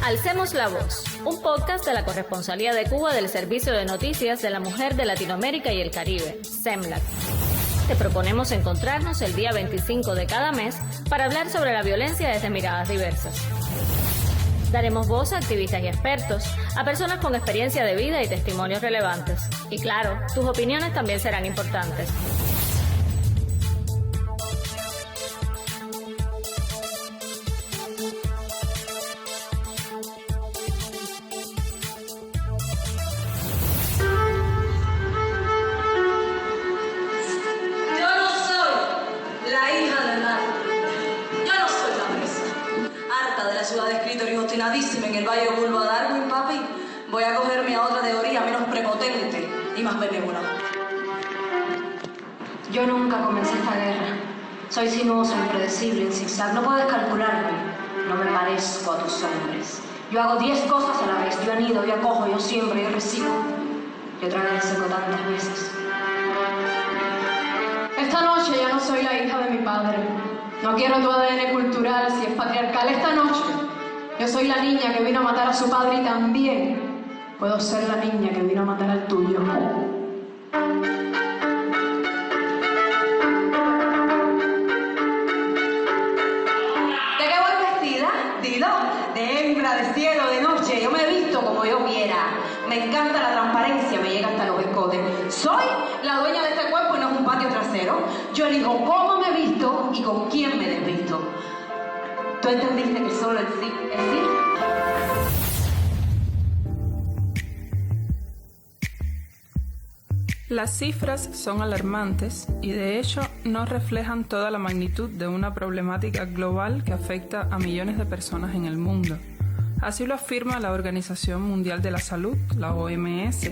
Alcemos la Voz, un podcast de la Corresponsalía de Cuba del Servicio de Noticias de la Mujer de Latinoamérica y el Caribe, CEMLAC. Te proponemos encontrarnos el día 25 de cada mes para hablar sobre la violencia desde miradas diversas. Daremos voz a activistas y expertos, a personas con experiencia de vida y testimonios relevantes. Y claro, tus opiniones también serán importantes. En el Valle Bulbo a Darwin, papi, voy a cogerme a otra teoría menos prepotente y más benévola. Yo nunca comencé esta guerra. Soy sinuoso, impredecible, en zigzag. No puedes calcularme. No me parezco a tus hombres. Yo hago 10 cosas a la vez. Yo anido, yo acojo, yo siembro, yo recibo. Yo tragué el seco tantas veces. Esta noche ya no soy la hija de mi padre. No quiero tu ADN cultural si es patriarcal. Esta noche yo soy la niña que vino a matar a su padre y también puedo ser la niña que vino a matar al tuyo. ¿De qué voy vestida? Dilo, de hembra, de cielo, de noche. Yo me he visto como yo quiera. Me encanta la transparencia, me llega hasta los escotes. Soy la dueña de este cuerpo y no es un patio trasero. Yo elijo cómo me visto y con quién me desvisto. ¿Tú entendiste que solo el sí es sí? Las cifras son alarmantes y de hecho no reflejan toda la magnitud de una problemática global que afecta a millones de personas en el mundo. Así lo afirma la Organización Mundial de la Salud, la OMS,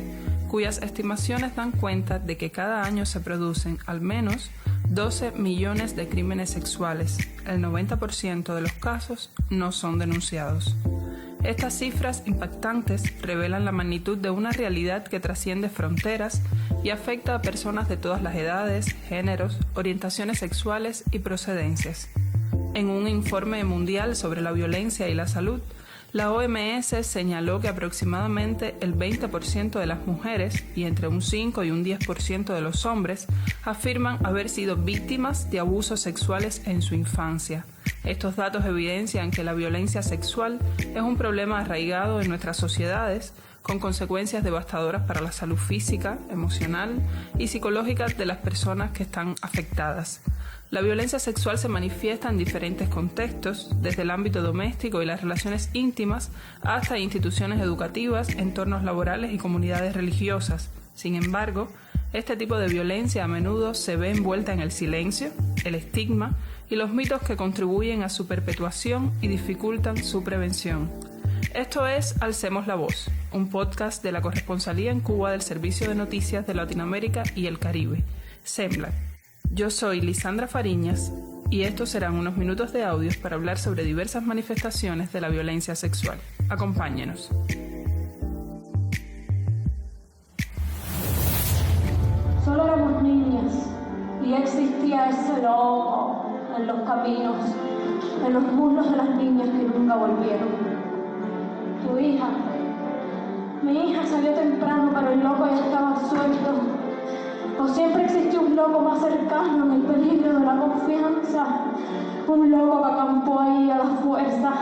cuyas estimaciones dan cuenta de que cada año se producen al menos 12 millones de crímenes sexuales. El 90% de los casos no son denunciados. Estas cifras impactantes revelan la magnitud de una realidad que trasciende fronteras y afecta a personas de todas las edades, géneros, orientaciones sexuales y procedencias. En un informe mundial sobre la violencia y la salud, la OMS señaló que aproximadamente el 20% de las mujeres y entre un 5 y un 10% de los hombres afirman haber sido víctimas de abusos sexuales en su infancia. Estos datos evidencian que la violencia sexual es un problema arraigado en nuestras sociedades, con consecuencias devastadoras para la salud física, emocional y psicológica de las personas que están afectadas. La violencia sexual se manifiesta en diferentes contextos, desde el ámbito doméstico y las relaciones íntimas hasta instituciones educativas, entornos laborales y comunidades religiosas. Sin embargo, este tipo de violencia a menudo se ve envuelta en el silencio, el estigma y los mitos que contribuyen a su perpetuación y dificultan su prevención. Esto es Alcemos la Voz, un podcast de la Corresponsalía en Cuba del Servicio de Noticias de Latinoamérica y el Caribe, CEMLAC. Yo soy Lisandra Fariñas y estos serán unos minutos de audios para hablar sobre diversas manifestaciones de la violencia sexual. Acompáñenos. Solo éramos niñas y ya existía ese loco en los caminos, en los muslos de las niñas que nunca volvieron. Tu hija, mi hija salió temprano, pero el loco ya estaba suelto. O siempre existió un loco más cercano en el peligro de la confianza, un loco que acampó ahí a la fuerza,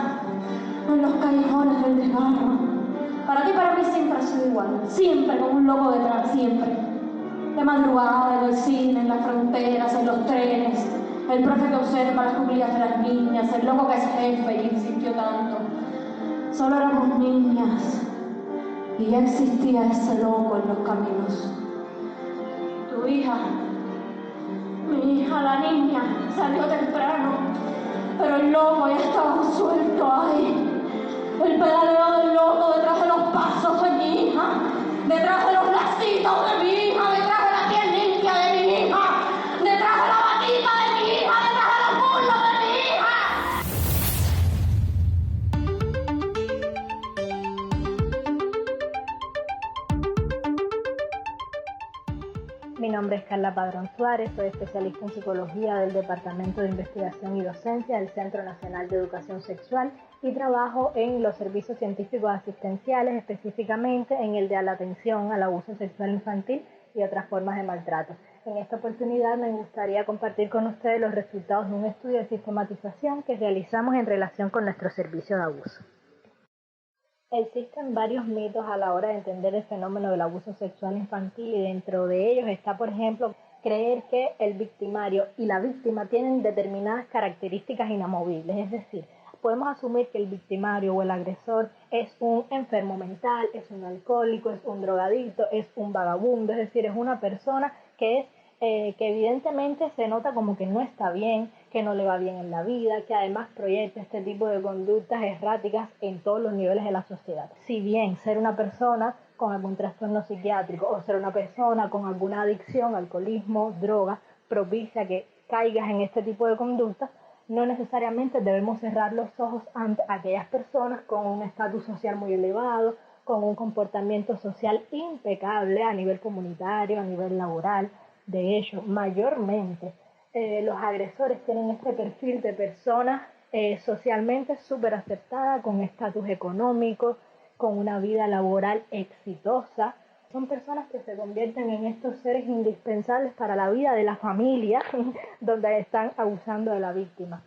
en los callejones del desgarro. Para ti, para mí siempre ha sido igual, siempre con un loco detrás, siempre. De madrugada, en el cine, en las fronteras, en los trenes, el profe que observa las cuclillas de las niñas, el loco que es jefe y insistió tanto. Solo éramos niñas y ya existía ese loco en los caminos. Tu hija, mi hija, la niña, salió temprano, pero el loco ya estaba suelto ahí. El pedaleo del loco detrás de los pasos de mi hija, detrás de los lacitos de mi hija, detrás de la piel limpia de mi hija, detrás de la batita de mi hija, detrás de los muslos de mi hija. Mi nombre nombre es Carla Padrón Suárez, soy especialista en psicología del Departamento de Investigación y Docencia del Centro Nacional de Educación Sexual y trabajo en los servicios científicos asistenciales, específicamente en el de la atención al abuso sexual infantil y otras formas de maltrato. En esta oportunidad me gustaría compartir con ustedes los resultados de un estudio de sistematización que realizamos en relación con nuestro servicio de abuso. Existen varios mitos a la hora de entender el fenómeno del abuso sexual infantil y dentro de ellos está, por ejemplo, creer que el victimario y la víctima tienen determinadas características inamovibles, es decir, podemos asumir que el victimario o el agresor es un enfermo mental, es un alcohólico, es un drogadicto, es un vagabundo, es decir, es una persona que evidentemente se nota como que no está bien, que no le va bien en la vida, que además proyecta este tipo de conductas erráticas en todos los niveles de la sociedad. Si bien ser una persona con algún trastorno psiquiátrico o ser una persona con alguna adicción, alcoholismo, droga, propicia que caigas en este tipo de conductas, no necesariamente debemos cerrar los ojos ante aquellas personas con un estatus social muy elevado, con un comportamiento social impecable a nivel comunitario, a nivel laboral. De hecho, mayormente los agresores tienen este perfil de personas socialmente súper aceptadas, con estatus económico, con una vida laboral exitosa. Son personas que se convierten en estos seres indispensables para la vida de la familia, donde están abusando de la víctima.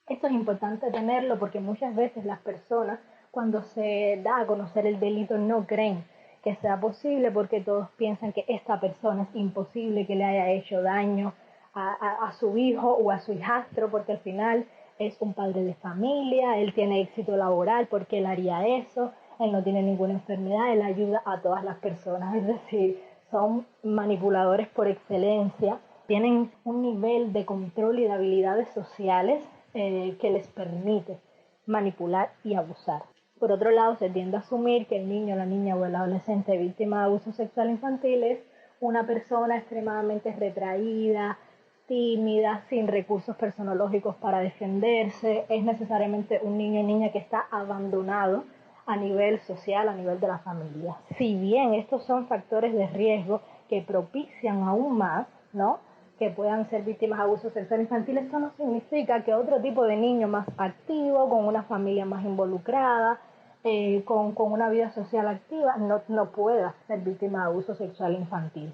Esto es importante tenerlo porque muchas veces las personas, cuando se da a conocer el delito, no creen que sea posible porque todos piensan que esta persona es imposible que le haya hecho daño a su hijo o a su hijastro, porque al final es un padre de familia, él tiene éxito laboral porque él haría eso, él no tiene ninguna enfermedad, él ayuda a todas las personas, es decir, son manipuladores por excelencia, tienen un nivel de control y de habilidades sociales que les permite manipular y abusar. Por otro lado, se tiende a asumir que el niño, la niña o el adolescente víctima de abuso sexual infantil es una persona extremadamente retraída, tímida, sin recursos personológicos para defenderse, es necesariamente un niño o niña que está abandonado a nivel social, a nivel de la familia. Si bien estos son factores de riesgo que propician aún más, ¿no?, que puedan ser víctimas de abuso sexual infantil, esto no significa que otro tipo de niño más activo, con una familia más involucrada, con una vida social activa, no pueda ser víctima de abuso sexual infantil.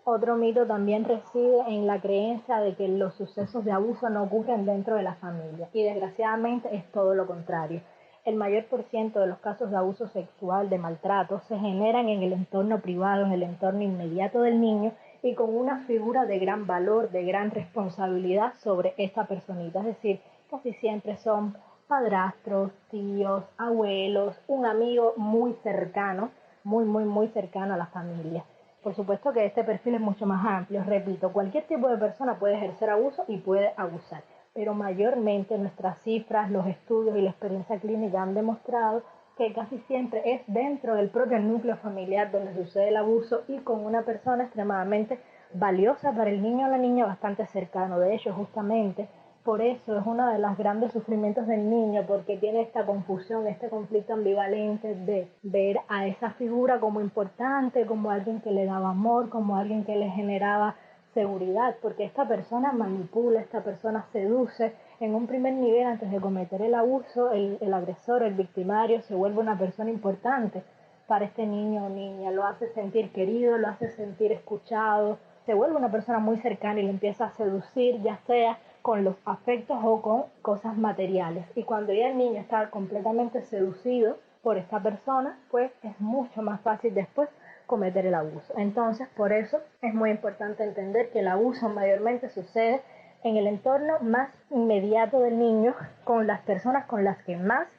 Otro mito también reside en la creencia de que los sucesos de abuso no ocurren dentro de la familia, y desgraciadamente es todo lo contrario. El mayor % de los casos de abuso sexual, de maltrato, se generan en el entorno privado, en el entorno inmediato del niño, y con una figura de gran valor, de gran responsabilidad sobre esta personita. Es decir, casi siempre son padrastros, tíos, abuelos, un amigo muy cercano, muy cercano a la familia. Por supuesto que este perfil es mucho más amplio. Repito, cualquier tipo de persona puede ejercer abuso y puede abusar, pero mayormente nuestras cifras, los estudios y la experiencia clínica han demostrado que casi siempre es dentro del propio núcleo familiar donde sucede el abuso y con una persona extremadamente valiosa para el niño o la niña, bastante cercano. De hecho, justamente por eso es uno de los grandes sufrimientos del niño, porque tiene esta confusión, este conflicto ambivalente de ver a esa figura como importante, como alguien que le daba amor, como alguien que le generaba seguridad, porque esta persona manipula, esta persona seduce. En un primer nivel, antes de cometer el abuso, el agresor, el victimario, se vuelve una persona importante para este niño o niña, lo hace sentir querido, lo hace sentir escuchado, se vuelve una persona muy cercana y lo empieza a seducir, ya sea con los afectos o con cosas materiales. Y cuando ya el niño está completamente seducido por esta persona, pues es mucho más fácil después cometer el abuso. Entonces, por eso es muy importante entender que el abuso mayormente sucede en el entorno más inmediato del niño, con las personas con las que más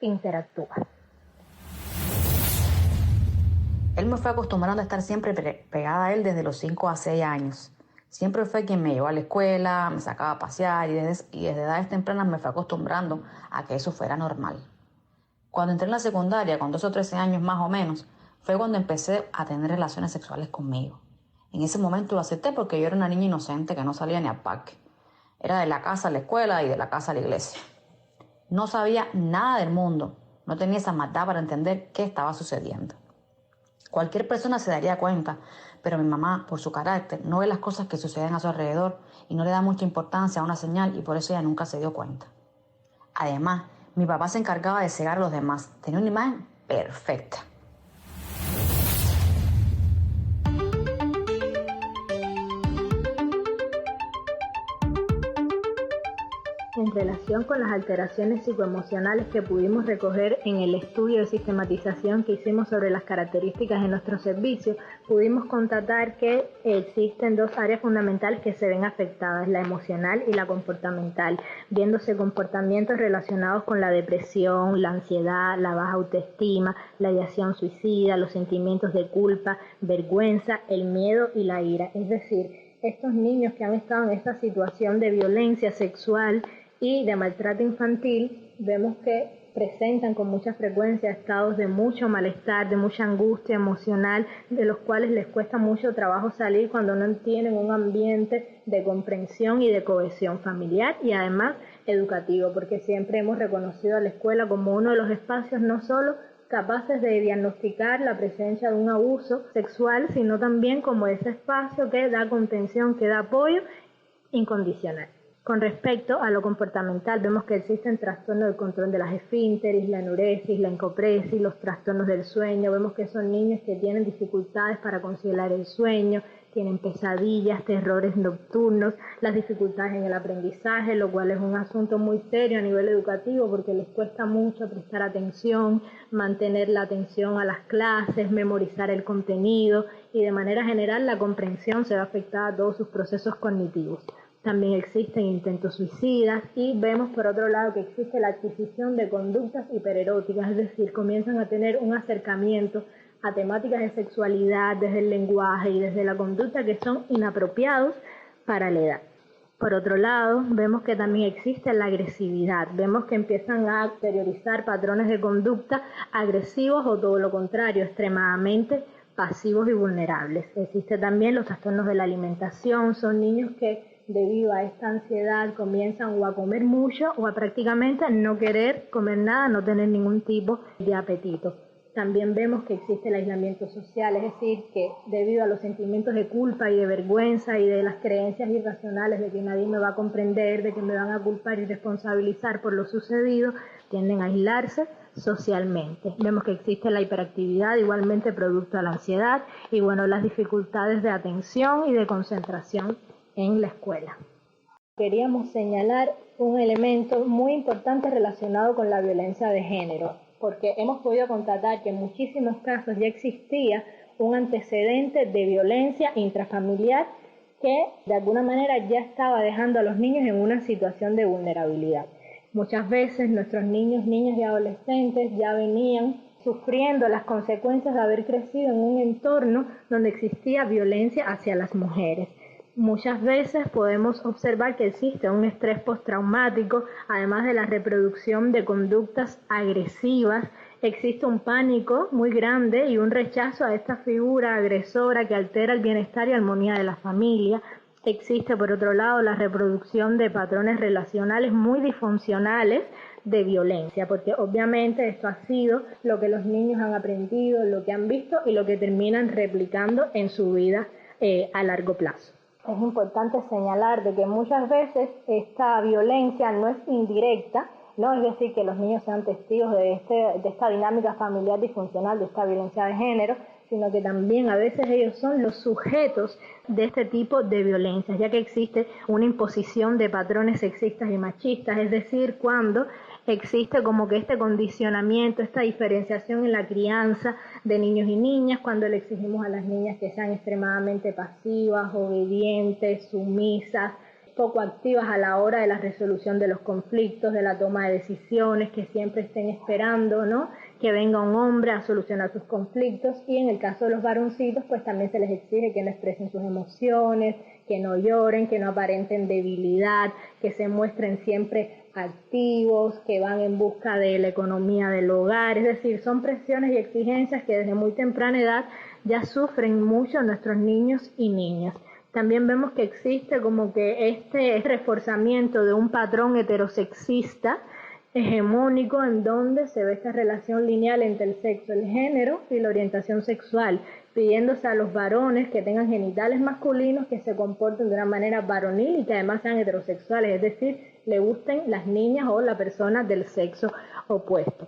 interactúa. Él me fue acostumbrando a estar siempre pegada a él desde los 5 a 6 años. Siempre fue quien me llevó a la escuela, me sacaba a pasear y desde edades tempranas me fue acostumbrando a que eso fuera normal. Cuando entré en la secundaria, con 12 o 13 años más o menos, fue cuando empecé a tener relaciones sexuales conmigo. En ese momento lo acepté porque yo era una niña inocente que no salía ni al parque. Era de la casa a la escuela y de la casa a la iglesia. No sabía nada del mundo, no tenía esa maldad para entender qué estaba sucediendo. Cualquier persona se daría cuenta, pero mi mamá, por su carácter, no ve las cosas que suceden a su alrededor y no le da mucha importancia a una señal y por eso ella nunca se dio cuenta. Además, mi papá se encargaba de cegar a los demás. Tenía una imagen perfecta. En relación con las alteraciones psicoemocionales que pudimos recoger en el estudio de sistematización que hicimos sobre las características de nuestros servicios, pudimos constatar que existen dos áreas fundamentales que se ven afectadas, la emocional y la comportamental, viéndose comportamientos relacionados con la depresión, la ansiedad, la baja autoestima, la ideación suicida, los sentimientos de culpa, vergüenza, el miedo y la ira. Es decir, estos niños que han estado en esta situación de violencia sexual y de maltrato infantil, vemos que presentan con mucha frecuencia estados de mucho malestar, de mucha angustia emocional, de los cuales les cuesta mucho trabajo salir cuando no tienen un ambiente de comprensión y de cohesión familiar y además educativo, porque siempre hemos reconocido a la escuela como uno de los espacios no solo capaces de diagnosticar la presencia de un abuso sexual, sino también como ese espacio que da contención, que da apoyo incondicional. Con respecto a lo comportamental, vemos que existen trastornos del control de las esfínteres, la enuresis, la encopresis, los trastornos del sueño. Vemos que son niños que tienen dificultades para conciliar el sueño, tienen pesadillas, terrores nocturnos, las dificultades en el aprendizaje, lo cual es un asunto muy serio a nivel educativo porque les cuesta mucho prestar atención, mantener la atención a las clases, memorizar el contenido y de manera general la comprensión se ve afectada a todos sus procesos cognitivos. También existen intentos suicidas y vemos por otro lado que existe la adquisición de conductas hipereróticas, es decir, comienzan a tener un acercamiento a temáticas de sexualidad desde el lenguaje y desde la conducta que son inapropiados para la edad. Por otro lado, vemos que también existe la agresividad, vemos que empiezan a exteriorizar patrones de conducta agresivos o todo lo contrario, extremadamente pasivos y vulnerables. Existe también los trastornos de la alimentación, son niños que debido a esta ansiedad comienzan o a comer mucho o a prácticamente no querer comer nada, no tener ningún tipo de apetito. También vemos que existe el aislamiento social, es decir, que debido a los sentimientos de culpa y de vergüenza y de las creencias irracionales de que nadie me va a comprender, de que me van a culpar y responsabilizar por lo sucedido, tienden a aislarse socialmente. Vemos que existe la hiperactividad, igualmente producto de la ansiedad, y bueno, las dificultades de atención y de concentración en la escuela. Queríamos señalar un elemento muy importante relacionado con la violencia de género, porque hemos podido constatar que en muchísimos casos ya existía un antecedente de violencia intrafamiliar que de alguna manera ya estaba dejando a los niños en una situación de vulnerabilidad. Muchas veces nuestros niños, niñas y adolescentes ya venían sufriendo las consecuencias de haber crecido en un entorno donde existía violencia hacia las mujeres. Muchas veces podemos observar que existe un estrés postraumático, además de la reproducción de conductas agresivas, existe un pánico muy grande y un rechazo a esta figura agresora que altera el bienestar y armonía de la familia. Existe, por otro lado, la reproducción de patrones relacionales muy disfuncionales de violencia, porque obviamente esto ha sido lo que los niños han aprendido, lo que han visto y lo que terminan replicando en su vida a largo plazo. Es importante señalar de que muchas veces esta violencia no es indirecta, ¿no? Es decir, que los niños sean testigos de esta dinámica familiar disfuncional, de esta violencia de género, sino que también a veces ellos son los sujetos de este tipo de violencia, ya que existe una imposición de patrones sexistas y machistas, es decir, cuando existe como que este condicionamiento, esta diferenciación en la crianza de niños y niñas, cuando le exigimos a las niñas que sean extremadamente pasivas, obedientes, sumisas, poco activas a la hora de la resolución de los conflictos, de la toma de decisiones, que siempre estén esperando, ¿no?, que venga un hombre a solucionar sus conflictos, y en el caso de los varoncitos pues también se les exige que no expresen sus emociones, que no lloren, que no aparenten debilidad, que se muestren siempre activos, que van en busca de la economía del hogar. Es decir, son presiones y exigencias que desde muy temprana edad ya sufren mucho nuestros niños y niñas. También vemos que existe como que este reforzamiento de un patrón heterosexista hegemónico en donde se ve esta relación lineal entre el sexo, el género y la orientación sexual, pidiéndose a los varones que tengan genitales masculinos, que se comporten de una manera varonil y que además sean heterosexuales, es decir, le gusten las niñas o la persona del sexo opuesto.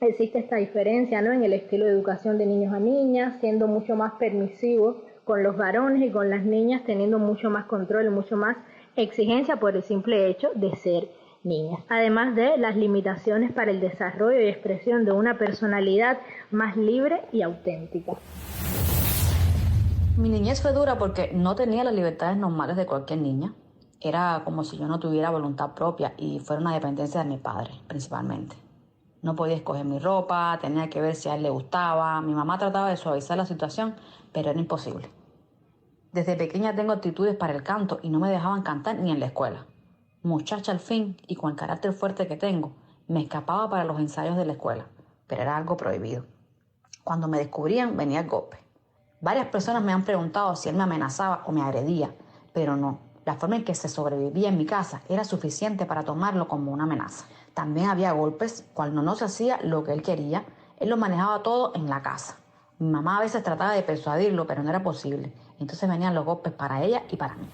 Existe esta diferencia, ¿no?, en el estilo de educación de niños a niñas, siendo mucho más permisivo con los varones y con las niñas, teniendo mucho más control y mucho más exigencia por el simple hecho de ser niñas, además de las limitaciones para el desarrollo y expresión de una personalidad más libre y auténtica. Mi niñez fue dura porque no tenía las libertades normales de cualquier niña. Era como si yo no tuviera voluntad propia y fuera una dependencia de mi padre, principalmente. No podía escoger mi ropa, tenía que ver si a él le gustaba. Mi mamá trataba de suavizar la situación, pero era imposible. Desde pequeña tengo actitudes para el canto y no me dejaban cantar ni en la escuela. Muchacha al fin, y con el carácter fuerte que tengo, me escapaba para los ensayos de la escuela, pero era algo prohibido. Cuando me descubrían, venía el golpe. Varias personas me han preguntado si él me amenazaba o me agredía, pero no. La forma en que se sobrevivía en mi casa era suficiente para tomarlo como una amenaza. También había golpes cuando no se hacía lo que él quería. Él lo manejaba todo en la casa. Mi mamá a veces trataba de persuadirlo, pero no era posible. Entonces venían los golpes para ella y para mí.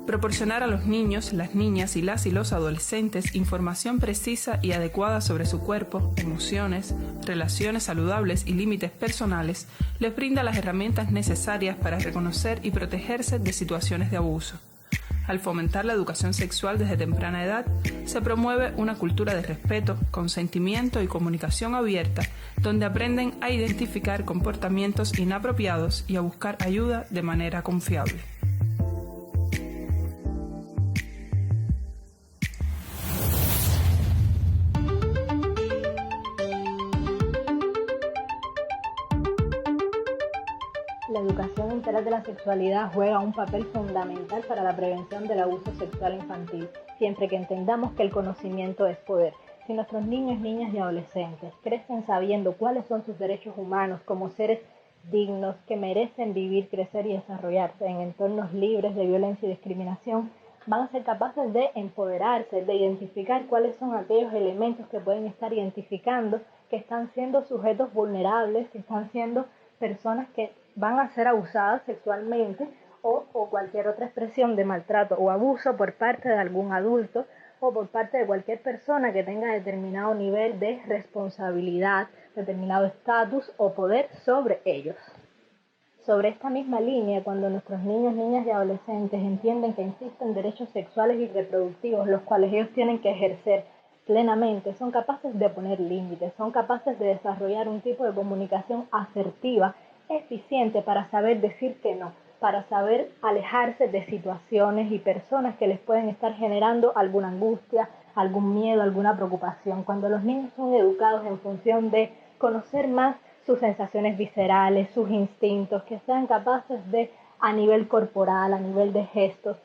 Proporcionar a los niños, las niñas y los adolescentes información precisa y adecuada sobre su cuerpo, emociones, relaciones saludables y límites personales les brinda las herramientas necesarias para reconocer y protegerse de situaciones de abuso. Al fomentar la educación sexual desde temprana edad, se promueve una cultura de respeto, consentimiento y comunicación abierta, donde aprenden a identificar comportamientos inapropiados y a buscar ayuda de manera confiable. La educación integral de la sexualidad juega un papel fundamental para la prevención del abuso sexual infantil, siempre que entendamos que el conocimiento es poder. Si nuestros niños, niñas y adolescentes crecen sabiendo cuáles son sus derechos humanos como seres dignos que merecen vivir, crecer y desarrollarse en entornos libres de violencia y discriminación, van a ser capaces de empoderarse, de identificar cuáles son aquellos elementos que pueden estar identificando que están siendo sujetos vulnerables, que están siendo personas que van a ser abusadas sexualmente o cualquier otra expresión de maltrato o abuso por parte de algún adulto o por parte de cualquier persona que tenga determinado nivel de responsabilidad, determinado estatus o poder sobre ellos. Sobre esta misma línea, cuando nuestros niños, niñas y adolescentes entienden que existen derechos sexuales y reproductivos, los cuales ellos tienen que ejercer plenamente, son capaces de poner límites, son capaces de desarrollar un tipo de comunicación asertiva, eficiente para saber decir que no, para saber alejarse de situaciones y personas que les pueden estar generando alguna angustia, algún miedo, alguna preocupación. Cuando los niños son educados en función de conocer más sus sensaciones viscerales, sus instintos, que sean capaces de, a nivel corporal, a nivel de gestos,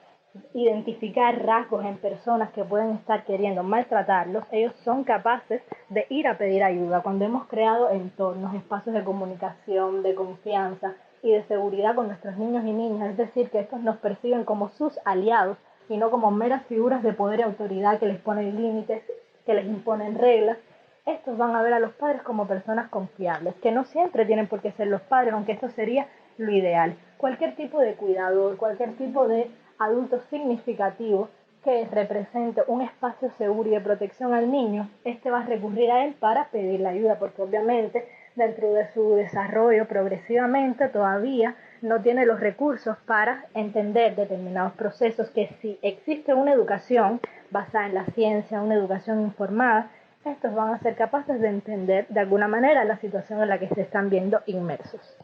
identificar rasgos en personas que pueden estar queriendo maltratarlos, ellos son capaces de ir a pedir ayuda. Cuando hemos creado entornos, espacios de comunicación, de confianza y de seguridad con nuestros niños y niñas, es decir, que estos nos perciben como sus aliados y no como meras figuras de poder y autoridad que les ponen límites, que les imponen reglas, estos van a ver a los padres como personas confiables, que no siempre tienen por qué ser los padres, aunque esto sería lo ideal. Cualquier tipo de cuidador, cualquier tipo de adulto significativo que represente un espacio seguro y de protección al niño, este va a recurrir a él para pedir la ayuda, porque obviamente dentro de su desarrollo progresivamente todavía no tiene los recursos para entender determinados procesos que si existe una educación basada en la ciencia, una educación informada, estos van a ser capaces de entender de alguna manera la situación en la que se están viendo inmersos.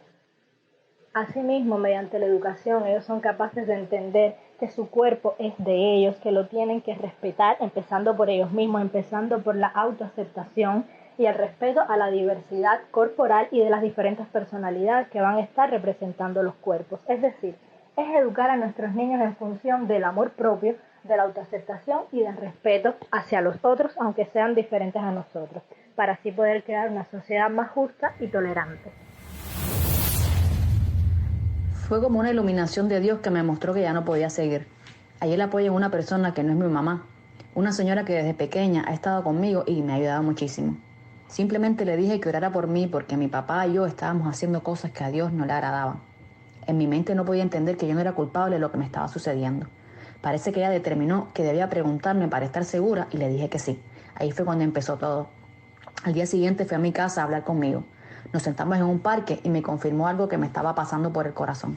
Asimismo, mediante la educación, ellos son capaces de entender que su cuerpo es de ellos, que lo tienen que respetar, empezando por ellos mismos, empezando por la autoaceptación y el respeto a la diversidad corporal y de las diferentes personalidades que van a estar representando los cuerpos. Es decir, es educar a nuestros niños en función del amor propio, de la autoaceptación y del respeto hacia los otros, aunque sean diferentes a nosotros, para así poder crear una sociedad más justa y tolerante. Fue como una iluminación de Dios que me mostró que ya no podía seguir. Hallé el apoyo en una persona que no es mi mamá, una señora que desde pequeña ha estado conmigo y me ha ayudado muchísimo. Simplemente le dije que orara por mí porque mi papá y yo estábamos haciendo cosas que a Dios no le agradaban. En mi mente no podía entender que yo no era culpable de lo que me estaba sucediendo. Parece que ella determinó que debía preguntarme para estar segura y le dije que sí. Ahí fue cuando empezó todo. Al día siguiente fue a mi casa a hablar conmigo. Nos sentamos en un parque y me confirmó algo que me estaba pasando por el corazón.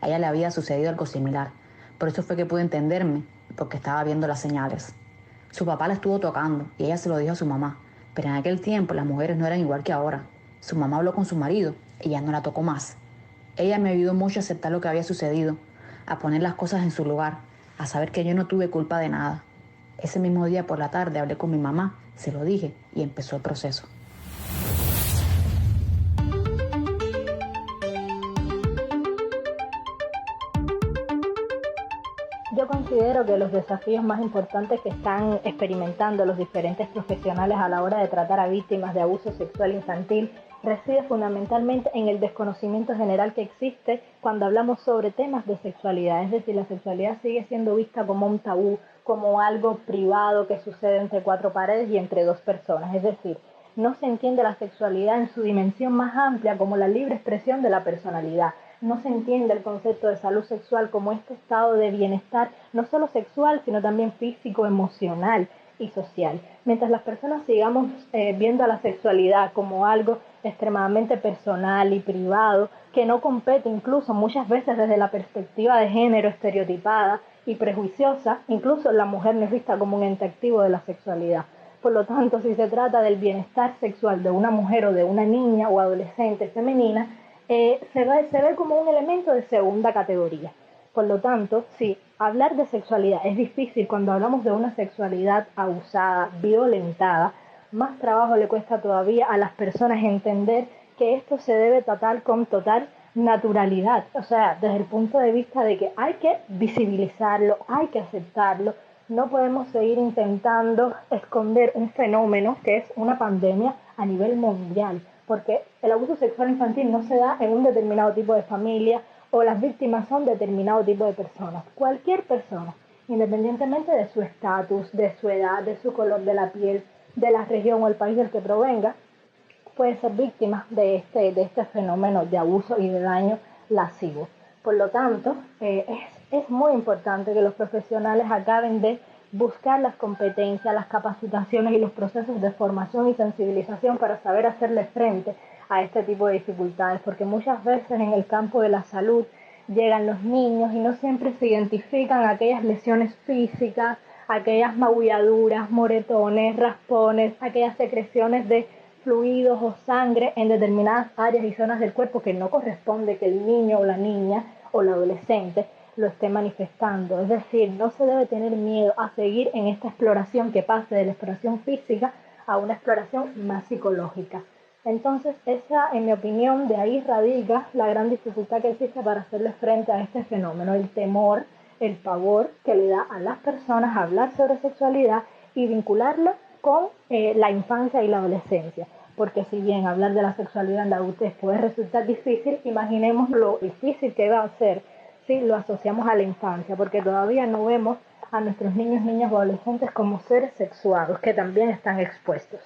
A ella le había sucedido algo similar. Por eso fue que pude entenderme, porque estaba viendo las señales. Su papá la estuvo tocando y ella se lo dijo a su mamá. Pero en aquel tiempo las mujeres no eran igual que ahora. Su mamá habló con su marido y ya no la tocó más. Ella me ayudó mucho a aceptar lo que había sucedido, a poner las cosas en su lugar, a saber que yo no tuve culpa de nada. Ese mismo día por la tarde hablé con mi mamá, se lo dije y empezó el proceso. Yo considero que los desafíos más importantes que están experimentando los diferentes profesionales a la hora de tratar a víctimas de abuso sexual infantil reside fundamentalmente en el desconocimiento general que existe cuando hablamos sobre temas de sexualidad. Es decir, la sexualidad sigue siendo vista como un tabú, como algo privado que sucede entre cuatro paredes y entre dos personas. Es decir, no se entiende la sexualidad en su dimensión más amplia como la libre expresión de la personalidad. No se entiende el concepto de salud sexual como este estado de bienestar, no solo sexual, sino también físico, emocional y social. Mientras las personas sigamos viendo a la sexualidad como algo extremadamente personal y privado, que no compete incluso muchas veces desde la perspectiva de género estereotipada y prejuiciosa, incluso la mujer no es vista como un ente activo de la sexualidad. Por lo tanto, si se trata del bienestar sexual de una mujer o de una niña o adolescente femenina, se ve como un elemento de segunda categoría. Por lo tanto, sí, hablar de sexualidad es difícil cuando hablamos de una sexualidad abusada, violentada. Más trabajo le cuesta todavía a las personas entender que esto se debe tratar con total naturalidad. O sea, desde el punto de vista de que hay que visibilizarlo, hay que aceptarlo. No podemos seguir intentando esconder un fenómeno que es una pandemia a nivel mundial, porque el abuso sexual infantil no se da en un determinado tipo de familia o las víctimas son determinado tipo de personas. Cualquier persona, independientemente de su estatus, de su edad, de su color de la piel, de la región o el país del que provenga, puede ser víctima de este fenómeno de abuso y de daño lascivo. Por lo tanto, es muy importante que los profesionales acaben de buscar las competencias, las capacitaciones y los procesos de formación y sensibilización para saber hacerle frente a este tipo de dificultades, porque muchas veces en el campo de la salud llegan los niños y no siempre se identifican aquellas lesiones físicas, aquellas magulladuras, moretones, raspones, aquellas secreciones de fluidos o sangre en determinadas áreas y zonas del cuerpo que no corresponde que el niño o la niña o el adolescente lo esté manifestando. Es decir, no se debe tener miedo a seguir en esta exploración que pase de la exploración física a una exploración más psicológica. Entonces, esa, en mi opinión, de ahí radica la gran dificultad que existe para hacerle frente a este fenómeno, el temor, el pavor que le da a las personas a hablar sobre sexualidad y vincularlo con la infancia y la adolescencia. Porque si bien hablar de la sexualidad en la adultez puede resultar difícil, imaginemos lo difícil que va a ser si lo asociamos a la infancia, porque todavía no vemos a nuestros niños, niñas o adolescentes como seres sexuados, que también están expuestos.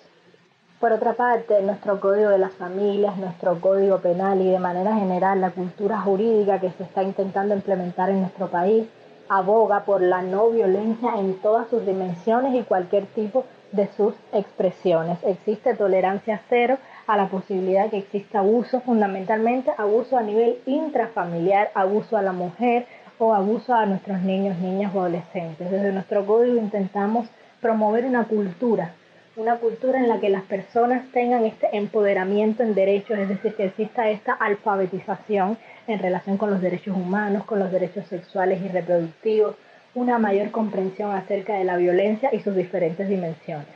Por otra parte, nuestro código de las familias, nuestro código penal y de manera general la cultura jurídica que se está intentando implementar en nuestro país aboga por la no violencia en todas sus dimensiones y cualquier tipo de sus expresiones. Existe tolerancia cero a la posibilidad de que exista abuso, fundamentalmente abuso a nivel intrafamiliar, abuso a la mujer o abuso a nuestros niños, niñas o adolescentes. Desde nuestro código intentamos promover una cultura en la que las personas tengan este empoderamiento en derechos, es decir, que exista esta alfabetización en relación con los derechos humanos, con los derechos sexuales y reproductivos, una mayor comprensión acerca de la violencia y sus diferentes dimensiones.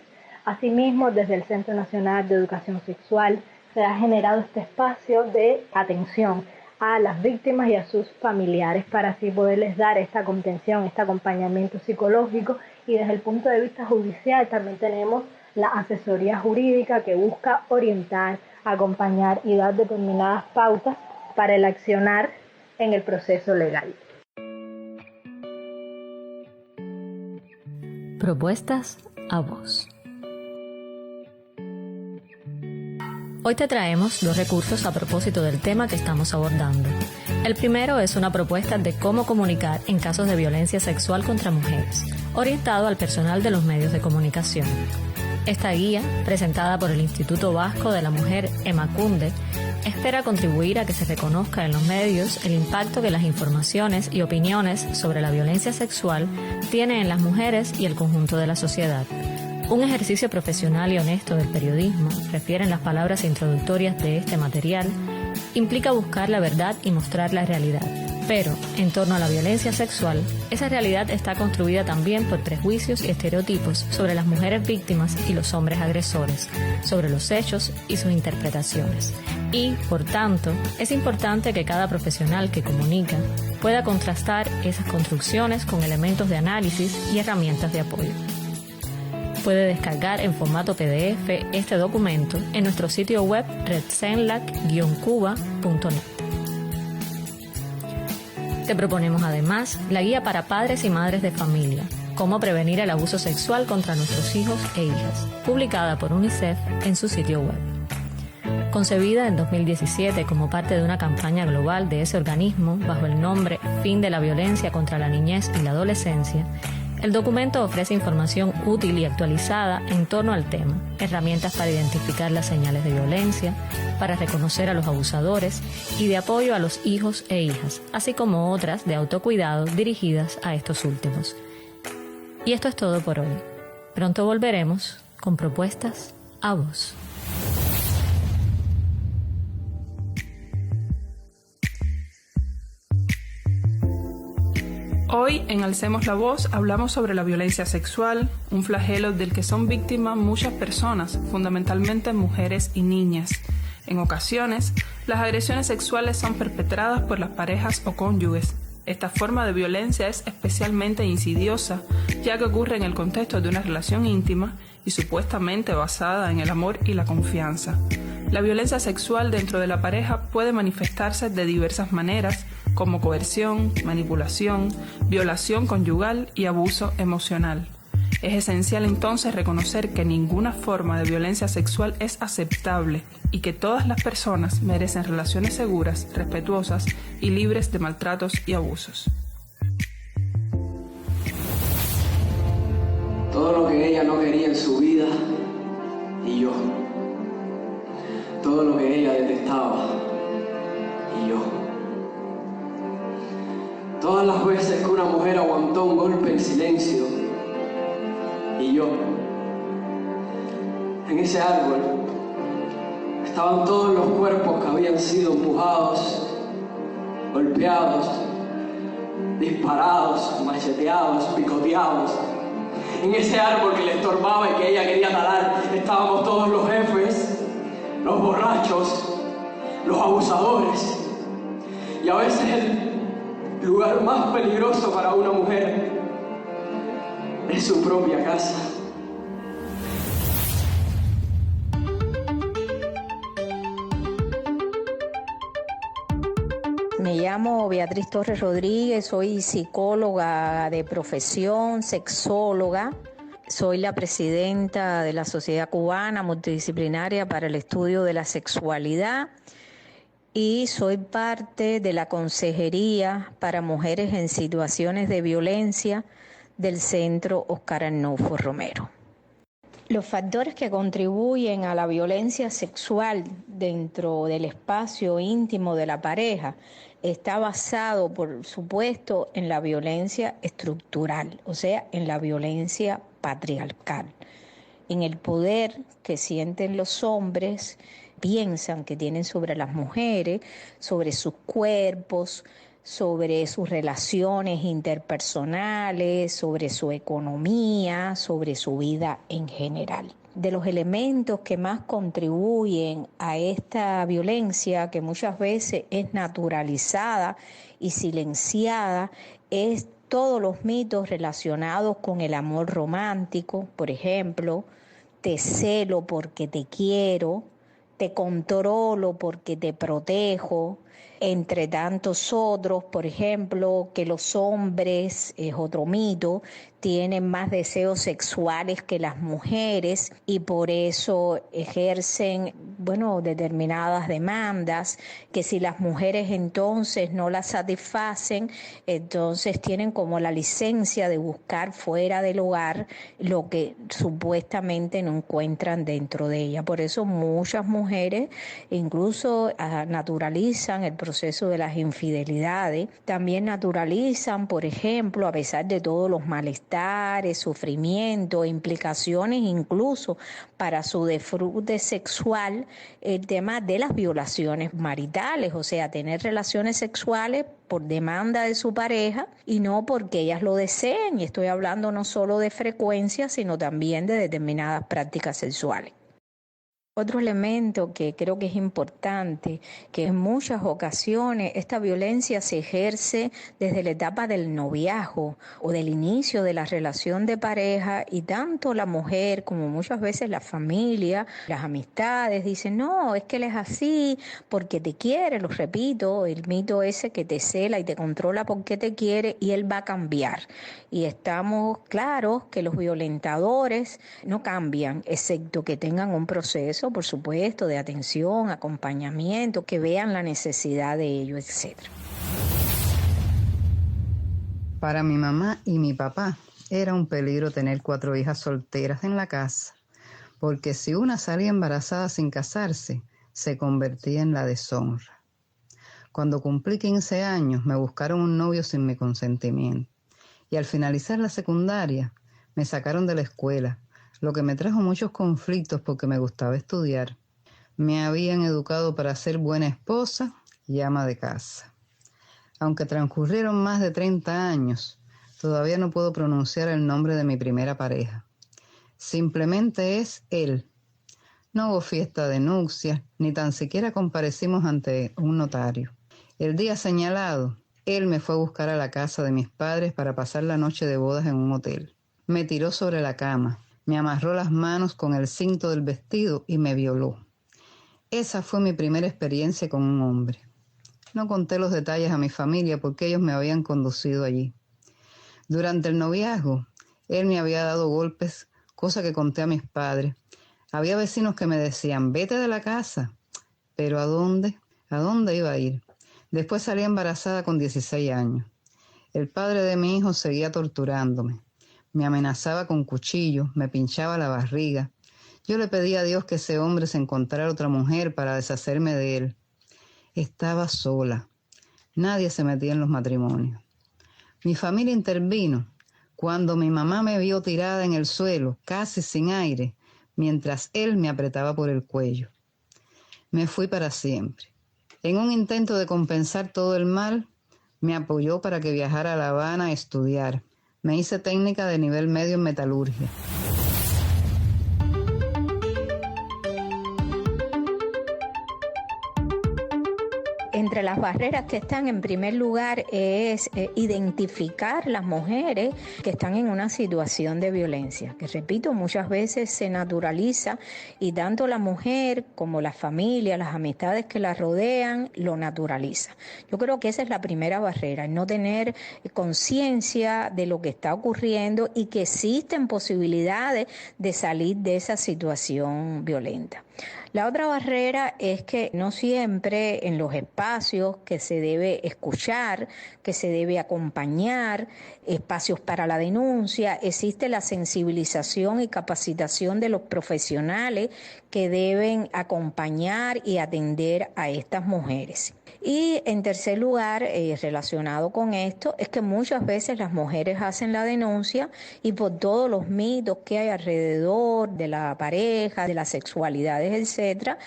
Asimismo, desde el Centro Nacional de Educación Sexual se ha generado este espacio de atención a las víctimas y a sus familiares para así poderles dar esta contención, este acompañamiento psicológico, y desde el punto de vista judicial también tenemos la asesoría jurídica que busca orientar, acompañar y dar determinadas pautas para el accionar en el proceso legal. Propuestas a vos. Hoy te traemos 2 recursos a propósito del tema que estamos abordando. El primero es una propuesta de cómo comunicar en casos de violencia sexual contra mujeres, orientado al personal de los medios de comunicación. Esta guía, presentada por el Instituto Vasco de la Mujer Emacunde, espera contribuir a que se reconozca en los medios el impacto que las informaciones y opiniones sobre la violencia sexual tienen en las mujeres y el conjunto de la sociedad. Un ejercicio profesional y honesto del periodismo, refieren las palabras introductorias de este material, implica buscar la verdad y mostrar la realidad. Pero, en torno a la violencia sexual, esa realidad está construida también por prejuicios y estereotipos sobre las mujeres víctimas y los hombres agresores, sobre los hechos y sus interpretaciones. Y, por tanto, es importante que cada profesional que comunica pueda contrastar esas construcciones con elementos de análisis y herramientas de apoyo. Puede descargar en formato PDF este documento en nuestro sitio web redsenlac-cuba.net. Te proponemos además la guía para padres y madres de familia, cómo prevenir el abuso sexual contra nuestros hijos e hijas, publicada por UNICEF en su sitio web. Concebida en 2017 como parte de una campaña global de ese organismo bajo el nombre Fin de la Violencia contra la Niñez y la Adolescencia, el documento ofrece información útil y actualizada en torno al tema, herramientas para identificar las señales de violencia, para reconocer a los abusadores y de apoyo a los hijos e hijas, así como otras de autocuidado dirigidas a estos últimos. Y esto es todo por hoy. Pronto volveremos con propuestas a vos. Hoy en Alcemos la Voz hablamos sobre la violencia sexual, un flagelo del que son víctimas muchas personas, fundamentalmente mujeres y niñas. En ocasiones, las agresiones sexuales son perpetradas por las parejas o cónyuges. Esta forma de violencia es especialmente insidiosa, ya que ocurre en el contexto de una relación íntima y supuestamente basada en el amor y la confianza. La violencia sexual dentro de la pareja puede manifestarse de diversas maneras, como coerción, manipulación, violación conyugal y abuso emocional. Es esencial entonces reconocer que ninguna forma de violencia sexual es aceptable y que todas las personas merecen relaciones seguras, respetuosas y libres de maltratos y abusos. Todo lo que ella no quería en su vida y yo. Todo lo que ella detestaba y yo. Todas las veces que una mujer aguantó un golpe en silencio y yo. En ese árbol estaban todos los cuerpos que habían sido empujados, golpeados, disparados, macheteados, picoteados. En ese árbol que le estorbaba y que ella quería talar estábamos todos los jefes, los borrachos, los abusadores. Y a veces el lugar más peligroso para una mujer es su propia casa. Me llamo Beatriz Torres Rodríguez, soy psicóloga de profesión, sexóloga. Soy la presidenta de la Sociedad Cubana Multidisciplinaria para el Estudio de la Sexualidad y soy parte de la Consejería para Mujeres en Situaciones de Violencia del Centro Oscar Arnulfo Romero. Los factores que contribuyen a la violencia sexual dentro del espacio íntimo de la pareja está basado, por supuesto, en la violencia estructural, o sea, en la violencia patriarcal, en el poder que sienten los hombres, piensan que tienen sobre las mujeres, sobre sus cuerpos, sobre sus relaciones interpersonales, sobre su economía, sobre su vida en general. De los elementos que más contribuyen a esta violencia, que muchas veces es naturalizada y silenciada, es todos los mitos relacionados con el amor romántico, por ejemplo, te celo porque te quiero, te controlo porque te protejo, entre tantos otros, por ejemplo, que los hombres, es otro mito, tienen más deseos sexuales que las mujeres y por eso ejercen, determinadas demandas, que si las mujeres entonces no las satisfacen, entonces tienen como la licencia de buscar fuera del hogar lo que supuestamente no encuentran dentro de ella. Por eso muchas mujeres incluso naturalizan el proceso de las infidelidades, también naturalizan, por ejemplo, a pesar de todos los malestares, sufrimiento, implicaciones incluso para su disfrute sexual, el tema de las violaciones maritales, o sea, tener relaciones sexuales por demanda de su pareja y no porque ellas lo deseen, y estoy hablando no solo de frecuencia, sino también de determinadas prácticas sexuales. Otro elemento que creo que es importante, que en muchas ocasiones esta violencia se ejerce desde la etapa del noviazgo o del inicio de la relación de pareja, y tanto la mujer como muchas veces la familia, las amistades dicen, no, es que él es así porque te quiere, lo repito, el mito ese que te cela y te controla porque te quiere y él va a cambiar. Y estamos claros que los violentadores no cambian, excepto que tengan un proceso, por supuesto, de atención, acompañamiento, que vean la necesidad de ello, etc. Para mi mamá y mi papá era un peligro tener 4 hijas solteras en la casa, porque si una salía embarazada sin casarse, se convertía en la deshonra. Cuando cumplí 15 años, me buscaron un novio sin mi consentimiento, y al finalizar la secundaria, me sacaron de la escuela, lo que me trajo muchos conflictos porque me gustaba estudiar. Me habían educado para ser buena esposa y ama de casa. Aunque transcurrieron más de 30 años, todavía no puedo pronunciar el nombre de mi primera pareja. Simplemente es él. No hubo fiesta de nupcias, ni tan siquiera comparecimos ante un notario. El día señalado, él me fue a buscar a la casa de mis padres para pasar la noche de bodas en un hotel. Me tiró sobre la cama, me amarró las manos con el cinto del vestido y me violó. Esa fue mi primera experiencia con un hombre. No conté los detalles a mi familia porque ellos me habían conducido allí. Durante el noviazgo, él me había dado golpes, cosa que conté a mis padres. Había vecinos que me decían, vete de la casa. ¿Pero a dónde? ¿A dónde iba a ir? Después salí embarazada con 16 años. El padre de mi hijo seguía torturándome. Me amenazaba con cuchillos, me pinchaba la barriga. Yo le pedí a Dios que ese hombre se encontrara otra mujer para deshacerme de él. Estaba sola. Nadie se metía en los matrimonios. Mi familia intervino cuando mi mamá me vio tirada en el suelo, casi sin aire, mientras él me apretaba por el cuello. Me fui para siempre. En un intento de compensar todo el mal, me apoyó para que viajara a La Habana a estudiar. Me hice técnica de nivel medio en metalurgia. Entre las barreras que están, en primer lugar, es identificar las mujeres que están en una situación de violencia, que repito, muchas veces se naturaliza y tanto la mujer como la familia, las amistades que la rodean, lo naturaliza. Yo creo que esa es la primera barrera, no tener conciencia de lo que está ocurriendo y que existen posibilidades de salir de esa situación violenta. La otra barrera es que no siempre en los espacios que se debe escuchar, que se debe acompañar, espacios para la denuncia, existe la sensibilización y capacitación de los profesionales que deben acompañar y atender a estas mujeres. Y en tercer lugar, relacionado con esto, es que muchas veces las mujeres hacen la denuncia y por todos los mitos que hay alrededor de la pareja, de las sexualidades, etcétera,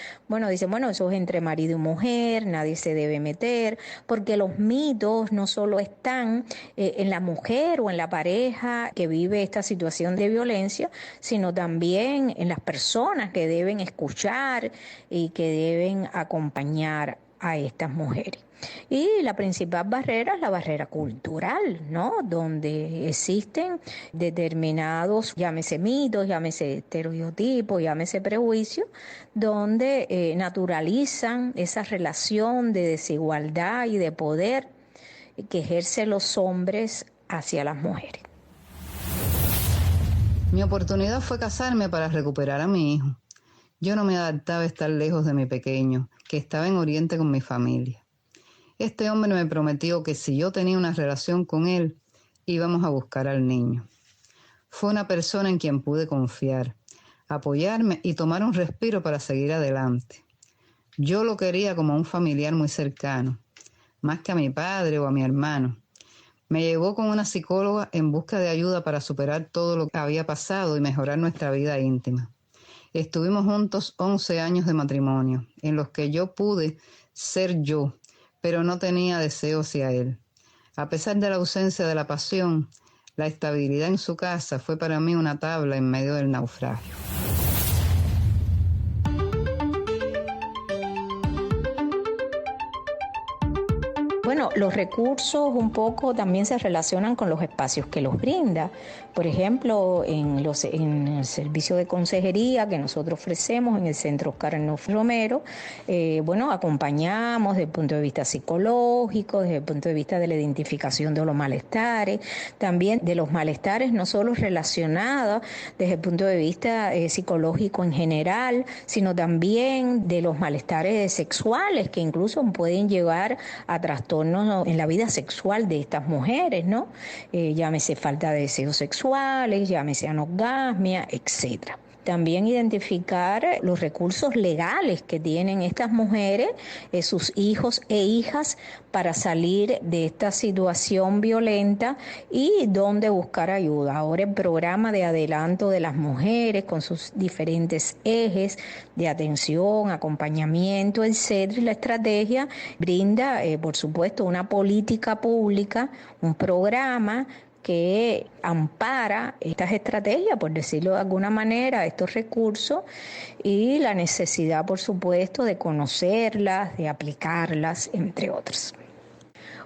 dicen, eso es entre marido y mujer, nadie se debe meter, porque los mitos no solo están en la mujer o en la pareja que vive esta situación de violencia, sino también en las personas que deben escuchar y que deben acompañar a estas mujeres. Y la principal barrera es la barrera cultural, ¿no? Donde existen determinados, llámese mitos, llámese estereotipos, llámese prejuicios, donde naturalizan esa relación de desigualdad y de poder que ejercen los hombres hacia las mujeres. Mi oportunidad fue casarme para recuperar a mi hijo. Yo no me adaptaba a estar lejos de mi pequeño, que estaba en Oriente con mi familia. Este hombre me prometió que si yo tenía una relación con él, íbamos a buscar al niño. Fue una persona en quien pude confiar, apoyarme y tomar un respiro para seguir adelante. Yo lo quería como a un familiar muy cercano, más que a mi padre o a mi hermano. Me llevó con una psicóloga en busca de ayuda para superar todo lo que había pasado y mejorar nuestra vida íntima. Estuvimos juntos 11 años de matrimonio, en los que yo pude ser yo, pero no tenía deseo hacia él. A pesar de la ausencia de la pasión, la estabilidad en su casa fue para mí una tabla en medio del naufragio. Bueno, los recursos un poco también se relacionan con los espacios que los brinda. Por ejemplo, en el servicio de consejería que nosotros ofrecemos en el Centro Oscar Arnulfo Romero, acompañamos desde el punto de vista psicológico, desde el punto de vista de la identificación de los malestares, también de los malestares no solo relacionados desde el punto de vista psicológico en general, sino también de los malestares sexuales que incluso pueden llevar a trastornos en la vida sexual de estas mujeres, ¿no? Llámese falta de deseos sexuales, llámese anorgasmia, etcétera. También identificar los recursos legales que tienen estas mujeres, sus hijos e hijas, para salir de esta situación violenta y dónde buscar ayuda. Ahora el programa de adelanto de las mujeres con sus diferentes ejes de atención, acompañamiento, etcétera, y la estrategia brinda, por supuesto, una política pública, un programa que ampara estas estrategias, por decirlo de alguna manera, estos recursos y la necesidad, por supuesto, de conocerlas, de aplicarlas, entre otros.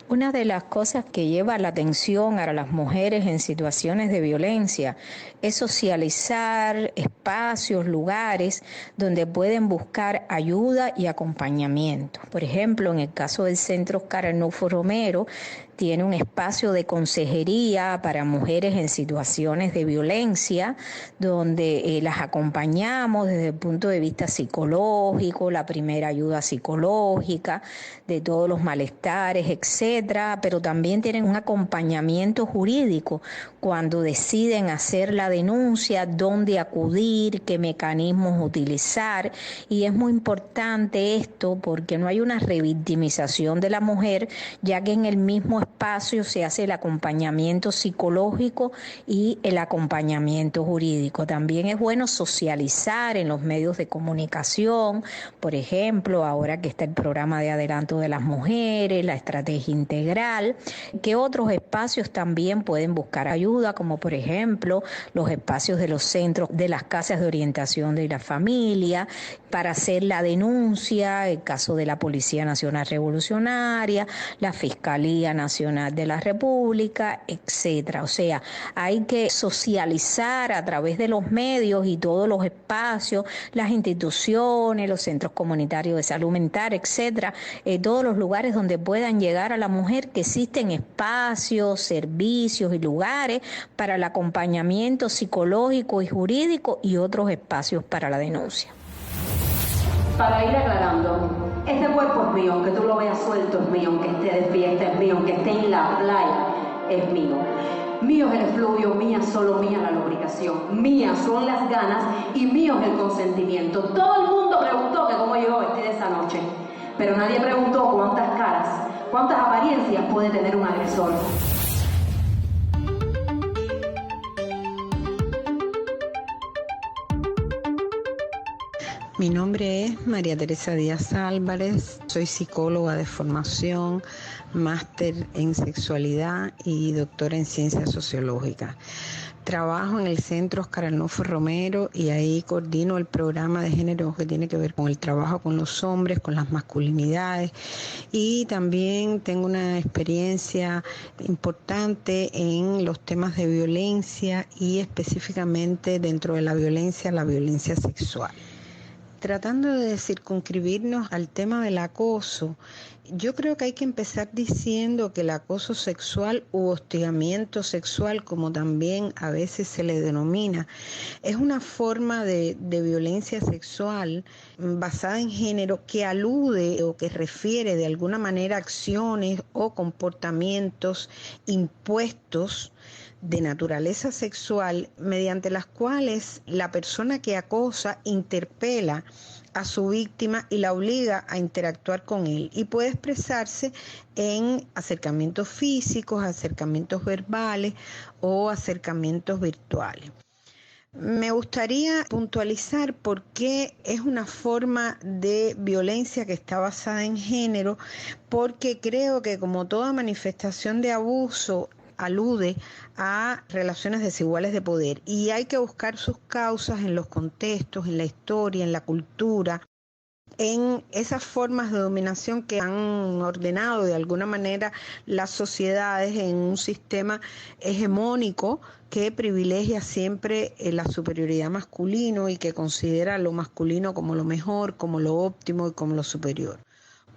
Una de las cosas que lleva la atención a las mujeres en situaciones de violencia es socializar espacios, lugares donde pueden buscar ayuda y acompañamiento. Por ejemplo, en el caso del Centro Oscar Arnulfo Romero, tiene un espacio de consejería para mujeres en situaciones de violencia, donde las acompañamos desde el punto de vista psicológico, la primera ayuda psicológica, de todos los malestares, etcétera, pero también tienen un acompañamiento jurídico cuando deciden hacer la denuncia, dónde acudir, qué mecanismos utilizar, y es muy importante esto porque no hay una revictimización de la mujer, ya que en el mismo espacio se hace el acompañamiento psicológico y el acompañamiento jurídico. También es bueno socializar en los medios de comunicación, por ejemplo, ahora que está el programa de adelanto de las mujeres, la estrategia integral, que otros espacios también pueden buscar ayuda, como por ejemplo los espacios de los centros de las casas de orientación de la familia, para hacer la denuncia, el caso de la Policía Nacional Revolucionaria, la Fiscalía Nacional de la República, etcétera. O sea, hay que socializar a través de los medios y todos los espacios, las instituciones, los centros comunitarios de salud mental, etcétera, todos los lugares donde puedan llegar a la mujer, que existen espacios, servicios y lugares para el acompañamiento psicológico y jurídico y otros espacios para la denuncia. Para ir aclarando, este cuerpo es mío, aunque tú lo veas suelto es mío, aunque esté de fiesta es mío, aunque esté en la playa es mío. Mío es el efluvio, mía solo mía la lubricación, mía son las ganas y mío es el consentimiento. Todo el mundo preguntó que cómo yo vestí de esa noche, pero nadie preguntó cuántas caras, cuántas apariencias puede tener un agresor. Mi nombre es María Teresa Díaz Álvarez, soy psicóloga de formación, máster en sexualidad y doctora en ciencias sociológicas. Trabajo en el Centro Oscar Arnulfo Romero y ahí coordino el programa de género que tiene que ver con el trabajo con los hombres, con las masculinidades, y también tengo una experiencia importante en los temas de violencia y específicamente dentro de la violencia sexual. Tratando de circunscribirnos al tema del acoso, yo creo que hay que empezar diciendo que el acoso sexual u hostigamiento sexual, como también a veces se le denomina, es una forma de violencia sexual basada en género que alude o que refiere de alguna manera a acciones o comportamientos impuestos de naturaleza sexual mediante las cuales la persona que acosa interpela a su víctima y la obliga a interactuar con él, y puede expresarse en acercamientos físicos, acercamientos verbales o acercamientos virtuales. Me gustaría puntualizar por qué es una forma de violencia que está basada en género, porque creo que como toda manifestación de abuso alude a relaciones desiguales de poder y hay que buscar sus causas en los contextos, en la historia, en la cultura, en esas formas de dominación que han ordenado de alguna manera las sociedades en un sistema hegemónico que privilegia siempre la superioridad masculina y que considera lo masculino como lo mejor, como lo óptimo y como lo superior.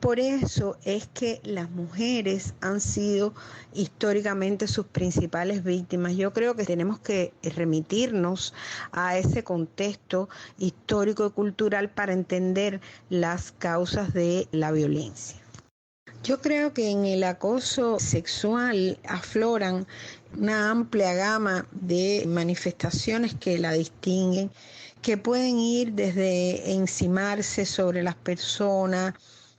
Por eso es que las mujeres han sido históricamente sus principales víctimas. Yo creo que tenemos que remitirnos a ese contexto histórico y cultural para entender las causas de la violencia. Yo creo que en el acoso sexual afloran una amplia gama de manifestaciones que la distinguen, que pueden ir desde encimarse sobre las personas,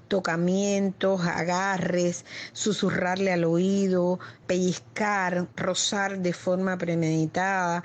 tocamientos, agarres, susurrarle al oído, pellizcar, rozar de forma premeditada,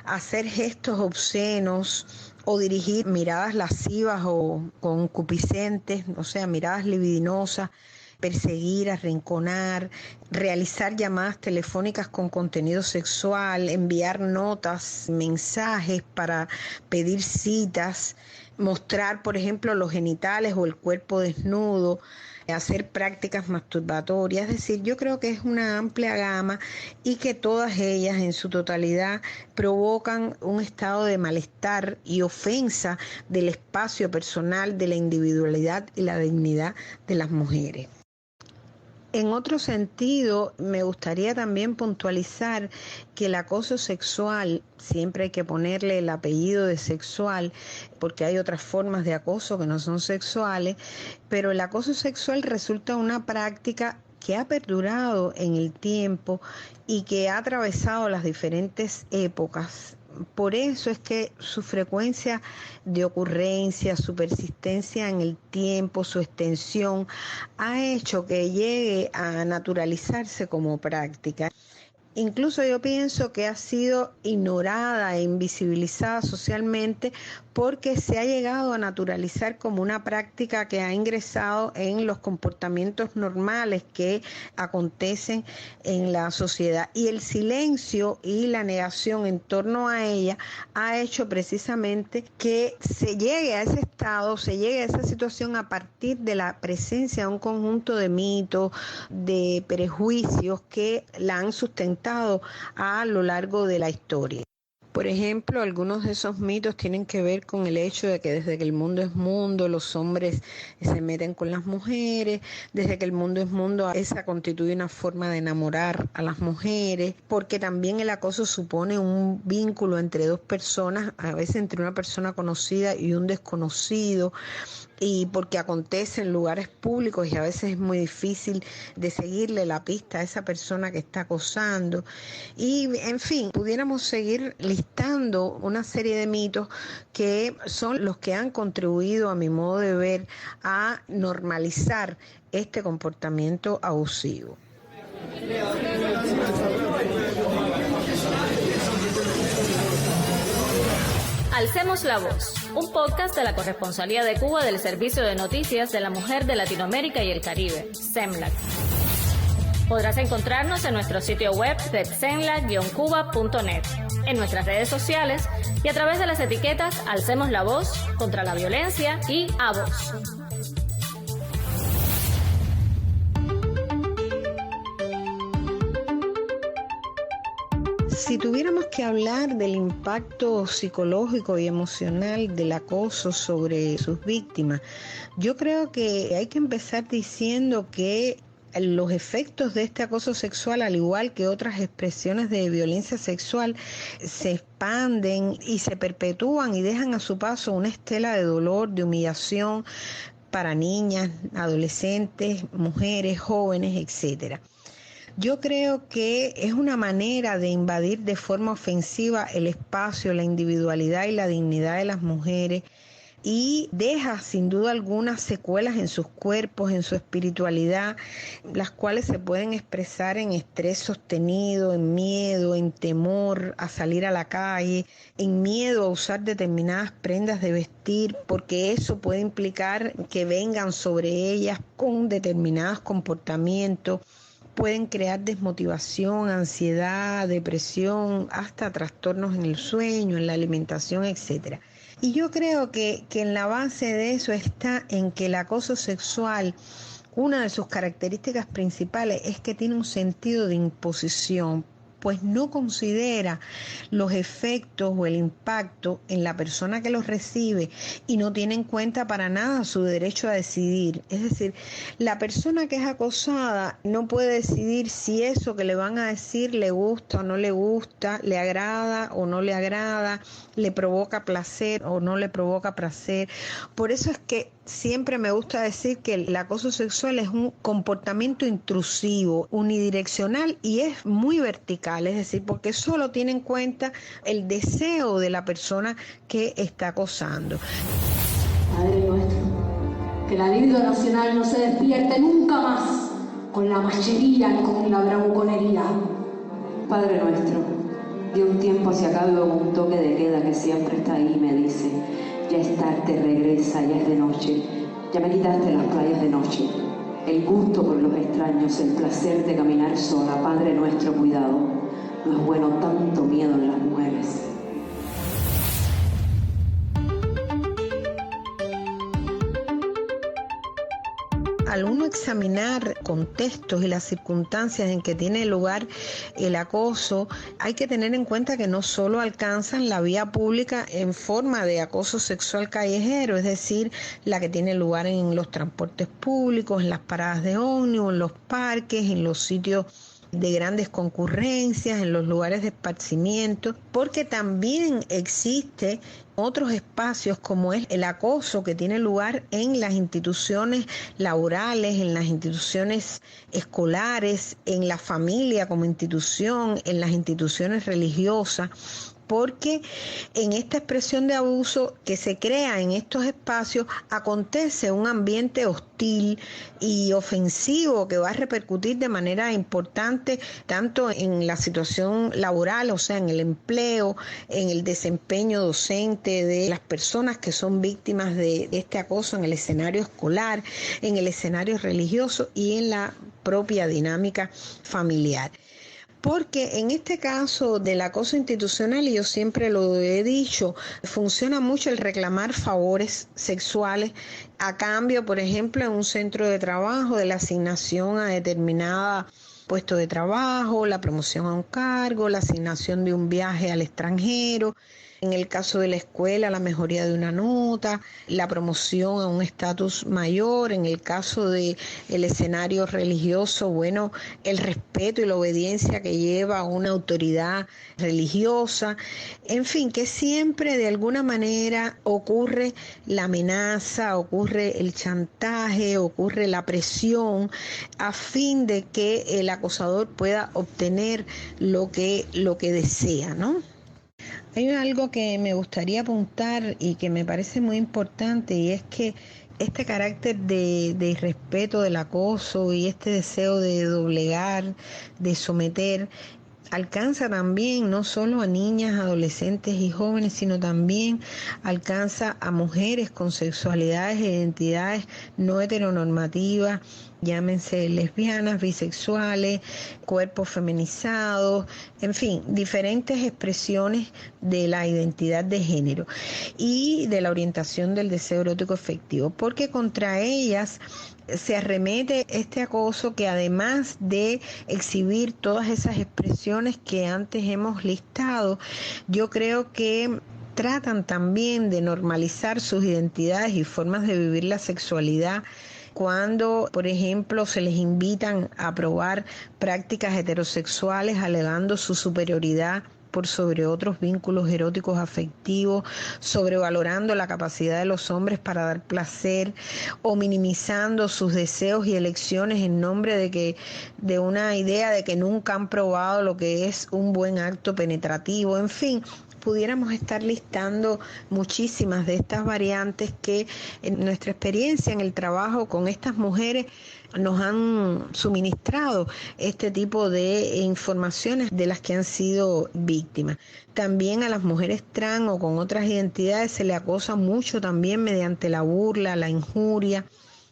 hacer gestos obscenos o dirigir miradas lascivas o concupiscentes, o sea, miradas libidinosas, perseguir, arrinconar, realizar llamadas telefónicas con contenido sexual, enviar notas, mensajes para pedir citas, mostrar, por ejemplo, los genitales o el cuerpo desnudo, hacer prácticas masturbatorias. Es decir, yo creo que es una amplia gama y que todas ellas en su totalidad provocan un estado de malestar y ofensa del espacio personal, de la individualidad y la dignidad de las mujeres. En otro sentido, me gustaría también puntualizar que el acoso sexual, siempre hay que ponerle el apellido de sexual, porque hay otras formas de acoso que no son sexuales, pero el acoso sexual resulta una práctica que ha perdurado en el tiempo y que ha atravesado las diferentes épocas. Por eso es que su frecuencia de ocurrencia, su persistencia en el tiempo, su extensión, ha hecho que llegue a naturalizarse como práctica. Incluso yo pienso que ha sido ignorada e invisibilizada socialmente porque se ha llegado a naturalizar como una práctica que ha ingresado en los comportamientos normales que acontecen en la sociedad. Y el silencio y la negación en torno a ella ha hecho precisamente que se llegue a ese estado, se llegue a esa situación a partir de la presencia de un conjunto de mitos, de prejuicios que la han sustentado a lo largo de la historia. Por ejemplo, algunos de esos mitos tienen que ver con el hecho de que desde que el mundo es mundo, los hombres se meten con las mujeres, desde que el mundo es mundo, esa constituye una forma de enamorar a las mujeres, porque también el acoso supone un vínculo entre dos personas, a veces entre una persona conocida y un desconocido, y porque acontece en lugares públicos y a veces es muy difícil de seguirle la pista a esa persona que está acosando. Y, en fin, pudiéramos seguir listando una serie de mitos que son los que han contribuido, a mi modo de ver, a normalizar este comportamiento abusivo. Alcemos la Voz, un podcast de la Corresponsalía de Cuba del Servicio de Noticias de la Mujer de Latinoamérica y el Caribe, CEMLAC. Podrás encontrarnos en nuestro sitio web redcenla-cuba.net, en nuestras redes sociales y a través de las etiquetas Alcemos la Voz contra la Violencia y A Voz. Si tuviéramos que hablar del impacto psicológico y emocional del acoso sobre sus víctimas, yo creo que hay que empezar diciendo que los efectos de este acoso sexual, al igual que otras expresiones de violencia sexual, se expanden y se perpetúan y dejan a su paso una estela de dolor, de humillación para niñas, adolescentes, mujeres, jóvenes, etcétera. Yo creo que es una manera de invadir de forma ofensiva el espacio, la individualidad y la dignidad de las mujeres y deja sin duda algunas secuelas en sus cuerpos, en su espiritualidad, las cuales se pueden expresar en estrés sostenido, en miedo, en temor a salir a la calle, en miedo a usar determinadas prendas de vestir, porque eso puede implicar que vengan sobre ellas con determinados comportamientos. Pueden crear desmotivación, ansiedad, depresión, hasta trastornos en el sueño, en la alimentación, etc. Y yo creo que en la base de eso está en que el acoso sexual, una de sus características principales es que tiene un sentido de imposición, pues no considera los efectos o el impacto en la persona que los recibe y no tiene en cuenta para nada su derecho a decidir. Es decir, la persona que es acosada no puede decidir si eso que le van a decir le gusta o no le gusta, le agrada o no le agrada, le provoca placer o no le provoca placer. Por eso es que siempre me gusta decir que el acoso sexual es un comportamiento intrusivo, unidireccional y es muy vertical, es decir, porque solo tiene en cuenta el deseo de la persona que está acosando. Padre nuestro, que la libido nacional no se despierte nunca más con la machería ni con la bravuconería. Padre nuestro, de un tiempo hacia acá veo un toque de queda que siempre está ahí y me dice: ya es tarde, regresa, ya es de noche, ya me quitaste las playas de noche, el gusto por los extraños, el placer de caminar sola. Padre nuestro, cuidado, no es bueno tanto miedo en las mujeres. Al uno examinar contextos y las circunstancias en que tiene lugar el acoso, hay que tener en cuenta que no solo alcanzan la vía pública en forma de acoso sexual callejero, es decir, la que tiene lugar en los transportes públicos, en las paradas de ómnibus, en los parques, en los sitios de grandes concurrencias, en los lugares de esparcimiento, porque también existe otros espacios como es el acoso que tiene lugar en las instituciones laborales, en las instituciones escolares, en la familia como institución, en las instituciones religiosas, porque en esta expresión de abuso que se crea en estos espacios acontece un ambiente hostil y ofensivo que va a repercutir de manera importante tanto en la situación laboral, o sea, en el empleo, en el desempeño docente de las personas que son víctimas de este acoso en el escenario escolar, en el escenario religioso y en la propia dinámica familiar. Porque en este caso del acoso institucional, y yo siempre lo he dicho, funciona mucho el reclamar favores sexuales a cambio, por ejemplo, en un centro de trabajo, de la asignación a determinada puesto de trabajo, la promoción a un cargo, la asignación de un viaje al extranjero. En el caso de la escuela, la mejoría de una nota, la promoción a un estatus mayor. En el caso del escenario religioso, bueno, el respeto y la obediencia que lleva a una autoridad religiosa. En fin, que siempre de alguna manera ocurre la amenaza, ocurre el chantaje, ocurre la presión a fin de que el acosador pueda obtener lo que desea, ¿no? Hay algo que me gustaría apuntar y que me parece muy importante, y es que este carácter de irrespeto del acoso y este deseo de doblegar, de someter, alcanza también no solo a niñas, adolescentes y jóvenes, sino también alcanza a mujeres con sexualidades e identidades no heteronormativas, llámense lesbianas, bisexuales, cuerpos feminizados, en fin, diferentes expresiones de la identidad de género y de la orientación del deseo erótico efectivo, porque contra ellas se arremete este acoso que, además de exhibir todas esas expresiones que antes hemos listado, yo creo que tratan también de normalizar sus identidades y formas de vivir la sexualidad cuando, por ejemplo, se les invitan a probar prácticas heterosexuales alegando su superioridad por sobre otros vínculos eróticos afectivos, sobrevalorando la capacidad de los hombres para dar placer o minimizando sus deseos y elecciones en nombre de una idea de que nunca han probado lo que es un buen acto penetrativo. En fin, pudiéramos estar listando muchísimas de estas variantes que en nuestra experiencia en el trabajo con estas mujeres nos han suministrado este tipo de informaciones de las que han sido víctimas. También a las mujeres trans o con otras identidades se le acosa mucho también mediante la burla, la injuria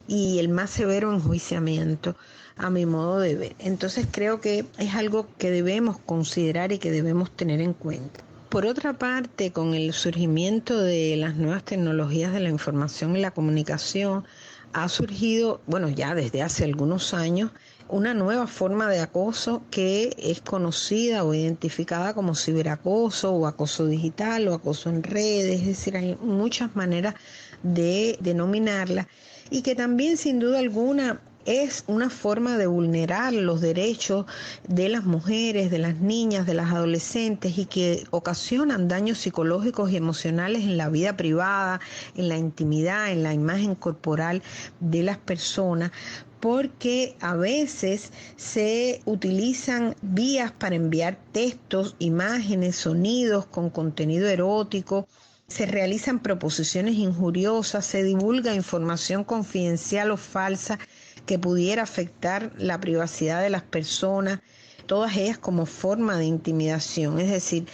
y el más severo enjuiciamiento, a mi modo de ver. Entonces creo que es algo que debemos considerar y que debemos tener en cuenta. Por otra parte, con el surgimiento de las nuevas tecnologías de la información y la comunicación, ha surgido, ya desde hace algunos años, una nueva forma de acoso que es conocida o identificada como ciberacoso o acoso digital o acoso en redes, es decir, hay muchas maneras de denominarla y que también sin duda alguna es una forma de vulnerar los derechos de las mujeres, de las niñas, de las adolescentes y que ocasionan daños psicológicos y emocionales en la vida privada, en la intimidad, en la imagen corporal de las personas, porque a veces se utilizan vías para enviar textos, imágenes, sonidos con contenido erótico. Se realizan proposiciones injuriosas, se divulga información confidencial o falsa que pudiera afectar la privacidad de las personas, todas ellas como forma de intimidación. Es decir,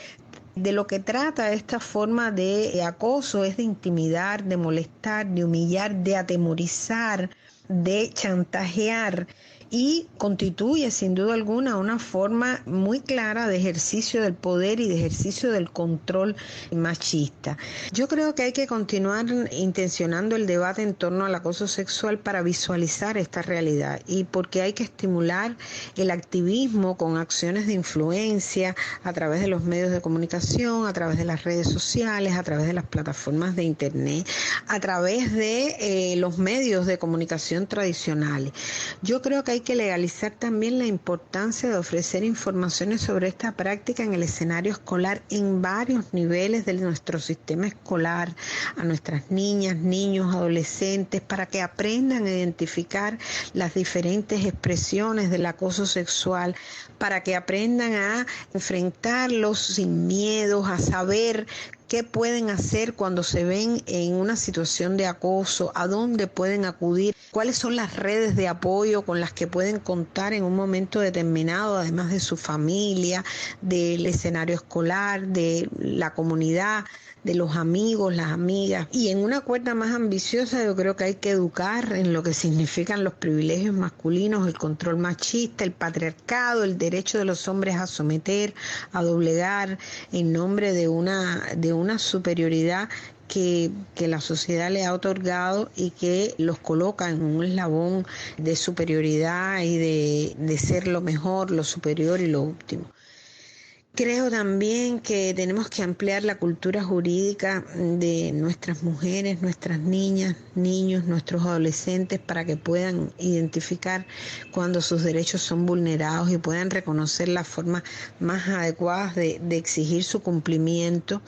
de lo que trata esta forma de acoso es de intimidar, de molestar, de humillar, de atemorizar, de chantajear, y constituye sin duda alguna una forma muy clara de ejercicio del poder y de ejercicio del control machista. Yo creo que hay que continuar intencionando el debate en torno al acoso sexual para visualizar esta realidad y porque hay que estimular el activismo con acciones de influencia a través de los medios de comunicación, a través de las redes sociales, a través de las plataformas de internet, a través de los medios de comunicación tradicionales. Yo creo que hay que legalizar también la importancia de ofrecer informaciones sobre esta práctica en el escenario escolar en varios niveles de nuestro sistema escolar, a nuestras niñas, niños, adolescentes, para que aprendan a identificar las diferentes expresiones del acoso sexual, para que aprendan a enfrentarlos sin miedos, a saber qué pueden hacer cuando se ven en una situación de acoso, a dónde pueden acudir, cuáles son las redes de apoyo con las que pueden contar en un momento determinado, además de su familia, del escenario escolar, de la comunidad, de los amigos, las amigas. Y en una cuerda más ambiciosa yo creo que hay que educar en lo que significan los privilegios masculinos, el control machista, el patriarcado, el derecho de los hombres a someter, a doblegar en nombre de una superioridad que la sociedad le ha otorgado y que los coloca en un eslabón de superioridad y de ser lo mejor, lo superior y lo óptimo. Creo también que tenemos que ampliar la cultura jurídica de nuestras mujeres, nuestras niñas, niños, nuestros adolescentes para que puedan identificar cuando sus derechos son vulnerados y puedan reconocer las formas más adecuadas de exigir su cumplimiento,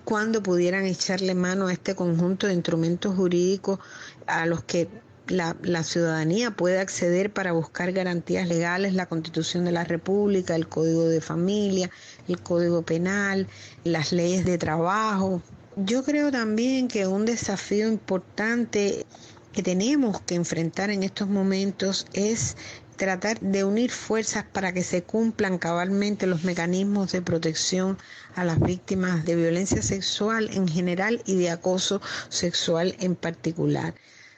cuando pudieran echarle mano a este conjunto de instrumentos jurídicos a los que la ciudadanía puede acceder para buscar garantías legales, la Constitución de la República, el Código de Familia, el Código Penal, las leyes de trabajo. Yo creo también que un desafío importante que tenemos que enfrentar en estos momentos es tratar de unir fuerzas para que se cumplan cabalmente los mecanismos de protección a las víctimas de violencia sexual en general y de acoso sexual en particular.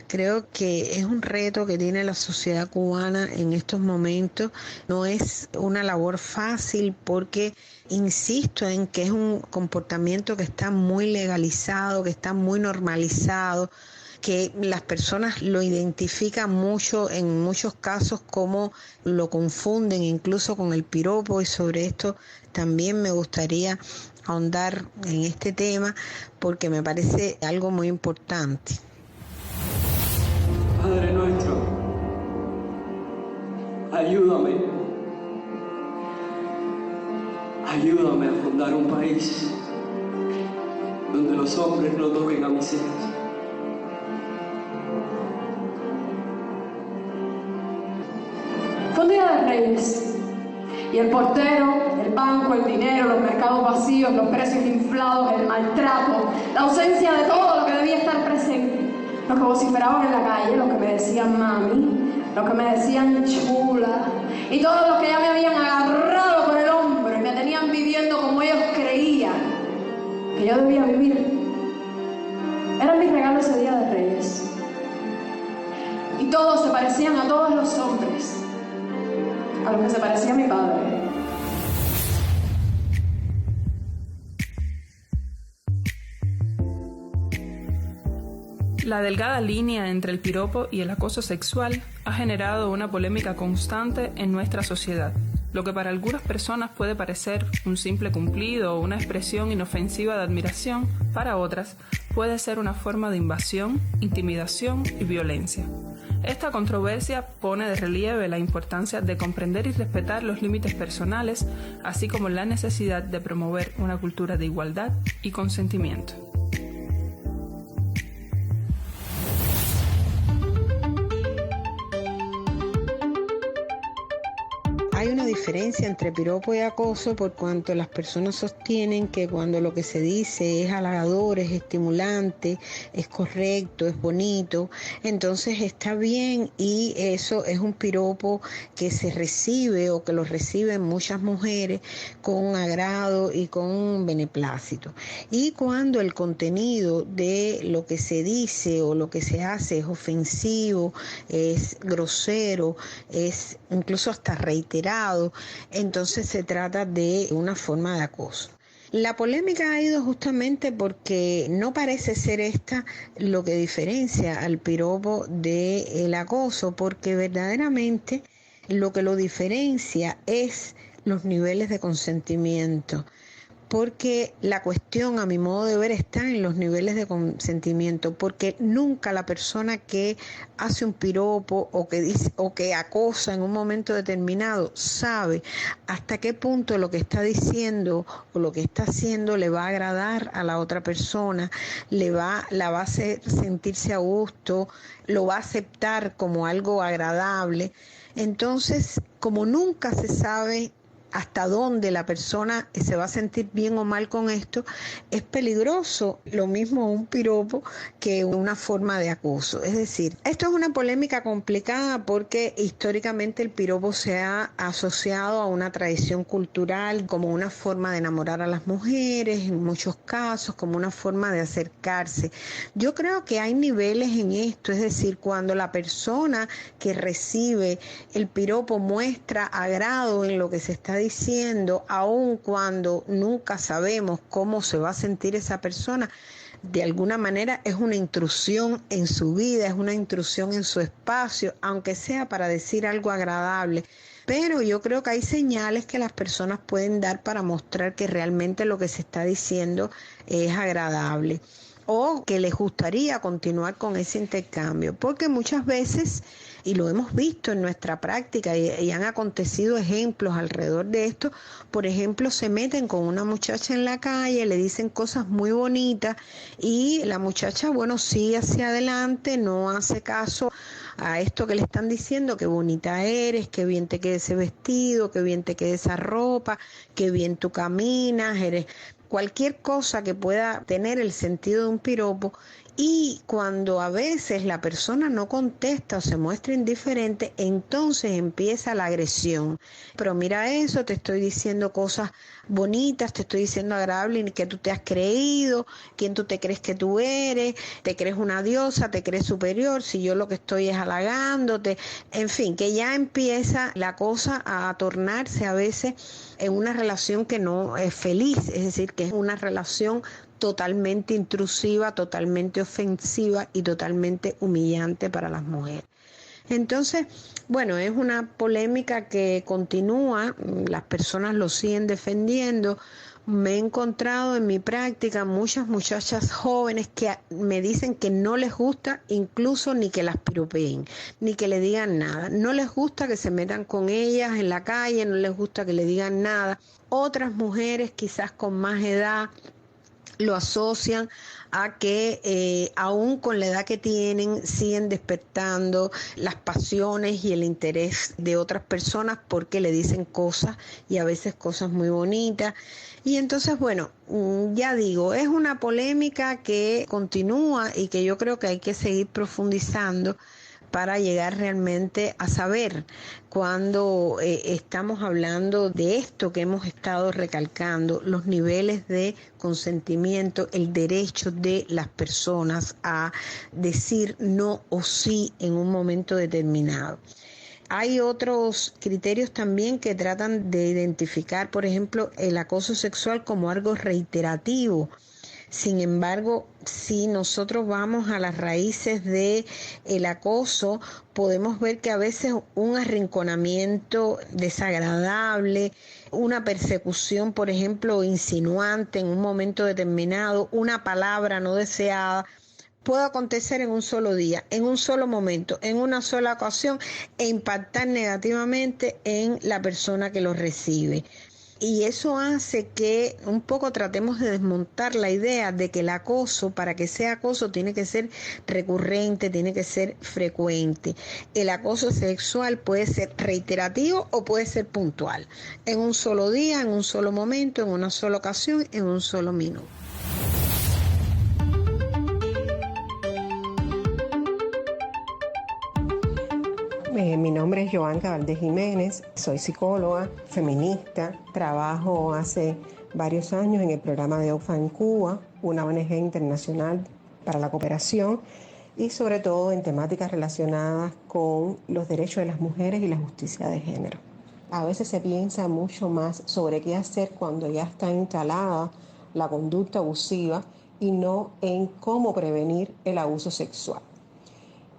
Creo que es un reto que tiene la sociedad cubana en estos momentos. No es una labor fácil porque insisto en que es un comportamiento que está muy legalizado, que está muy normalizado, que las personas lo identifican mucho, en muchos casos como lo confunden incluso con el piropo, y sobre esto también me gustaría ahondar en este tema porque me parece algo muy importante. Padre nuestro, ayúdame a fundar un país donde los hombres no toquen a mis hijas. Fue un día de Reyes y el portero, el banco, el dinero, los mercados vacíos, los precios inflados, el maltrato, la ausencia de todo lo que debía estar presente. Los que vociferaban en la calle, los que me decían mami, los que me decían chula, y todos los que ya me habían agarrado por el hombro y me tenían viviendo como ellos creían que yo debía vivir. Eran mis regalos ese día de Reyes. Y todos se parecían a todos los hombres, a los que se parecía mi padre. La delgada línea entre el piropo y el acoso sexual ha generado una polémica constante en nuestra sociedad. Lo que para algunas personas puede parecer un simple cumplido o una expresión inofensiva de admiración, para otras puede ser una forma de invasión, intimidación y violencia. Esta controversia pone de relieve la importancia de comprender y respetar los límites personales, así como la necesidad de promover una cultura de igualdad y consentimiento. Hay una diferencia entre piropo y acoso por cuanto las personas sostienen que cuando lo que se dice es halagador, es estimulante, es correcto, es bonito, entonces está bien, y eso es un piropo que se recibe o que lo reciben muchas mujeres con agrado y con beneplácito. Y cuando el contenido de lo que se dice o lo que se hace es ofensivo, es grosero, es incluso hasta reiterado, entonces se trata de una forma de acoso. La polémica ha ido justamente porque no parece ser esta lo que diferencia al piropo del acoso, porque verdaderamente lo que lo diferencia es los niveles de consentimiento. Porque la cuestión, a mi modo de ver, está en los niveles de consentimiento, porque nunca la persona que hace un piropo o que dice o que acosa en un momento determinado sabe hasta qué punto lo que está diciendo o lo que está haciendo le va a agradar a la otra persona, la va a hacer sentirse a gusto, lo va a aceptar como algo agradable. Entonces, como nunca se sabe hasta dónde la persona se va a sentir bien o mal con esto, es peligroso lo mismo un piropo que una forma de acoso. Es decir, esto es una polémica complicada porque históricamente el piropo se ha asociado a una tradición cultural como una forma de enamorar a las mujeres, en muchos casos como una forma de acercarse. Yo creo que hay niveles en esto, es decir, cuando la persona que recibe el piropo muestra agrado en lo que se está diciendo, aun cuando nunca sabemos cómo se va a sentir esa persona, de alguna manera es una intrusión en su vida, es una intrusión en su espacio, aunque sea para decir algo agradable. Pero yo creo que hay señales que las personas pueden dar para mostrar que realmente lo que se está diciendo es agradable o que les gustaría continuar con ese intercambio, porque muchas veces, y lo hemos visto en nuestra práctica y han acontecido ejemplos alrededor de esto, por ejemplo, se meten con una muchacha en la calle, le dicen cosas muy bonitas y la muchacha, bueno, sigue hacia adelante, no hace caso a esto que le están diciendo, qué bonita eres, qué bien te queda ese vestido, qué bien te queda esa ropa, qué bien tú caminas, eres... Cualquier cosa que pueda tener el sentido de un piropo, Y cuando a veces la persona no contesta o se muestra indiferente, entonces empieza la agresión. Pero mira eso, te estoy diciendo cosas bonitas, te estoy diciendo agradables que tú te has creído, quién tú te crees que tú eres, te crees una diosa, te crees superior, si yo lo que estoy es halagándote. En fin, que ya empieza la cosa a tornarse a veces en una relación que no es feliz, es decir, que es una relación totalmente intrusiva, totalmente ofensiva y totalmente humillante para las mujeres. Entonces, bueno, es una polémica que continúa, las personas lo siguen defendiendo. Me he encontrado en mi práctica muchas muchachas jóvenes que me dicen que no les gusta incluso ni que las piropeen, ni que le digan nada. No les gusta que se metan con ellas en la calle, no les gusta que le digan nada. Otras mujeres quizás con más edad lo asocian a que aún con la edad que tienen siguen despertando las pasiones y el interés de otras personas porque le dicen cosas y a veces cosas muy bonitas. Y entonces, bueno, ya digo, es una polémica que continúa y que yo creo que hay que seguir profundizando para llegar realmente a saber cuando estamos hablando de esto que hemos estado recalcando, los niveles de consentimiento, el derecho de las personas a decir no o sí en un momento determinado. Hay otros criterios también que tratan de identificar, por ejemplo, el acoso sexual como algo reiterativo. Sin embargo, si nosotros vamos a las raíces del acoso, podemos ver que a veces un arrinconamiento desagradable, una persecución, por ejemplo, insinuante en un momento determinado, una palabra no deseada, puede acontecer en un solo día, en un solo momento, en una sola ocasión e impactar negativamente en la persona que lo recibe. Y eso hace que un poco tratemos de desmontar la idea de que el acoso, para que sea acoso, tiene que ser recurrente, tiene que ser frecuente. El acoso sexual puede ser reiterativo o puede ser puntual, en un solo día, en un solo momento, en una sola ocasión, en un solo minuto. Mi nombre es Joanca Valdés Jiménez, soy psicóloga, feminista, trabajo hace varios años en el programa de Oxfam Cuba, una ONG internacional para la cooperación y sobre todo en temáticas relacionadas con los derechos de las mujeres y la justicia de género. A veces se piensa mucho más sobre qué hacer cuando ya está instalada la conducta abusiva y no en cómo prevenir el abuso sexual.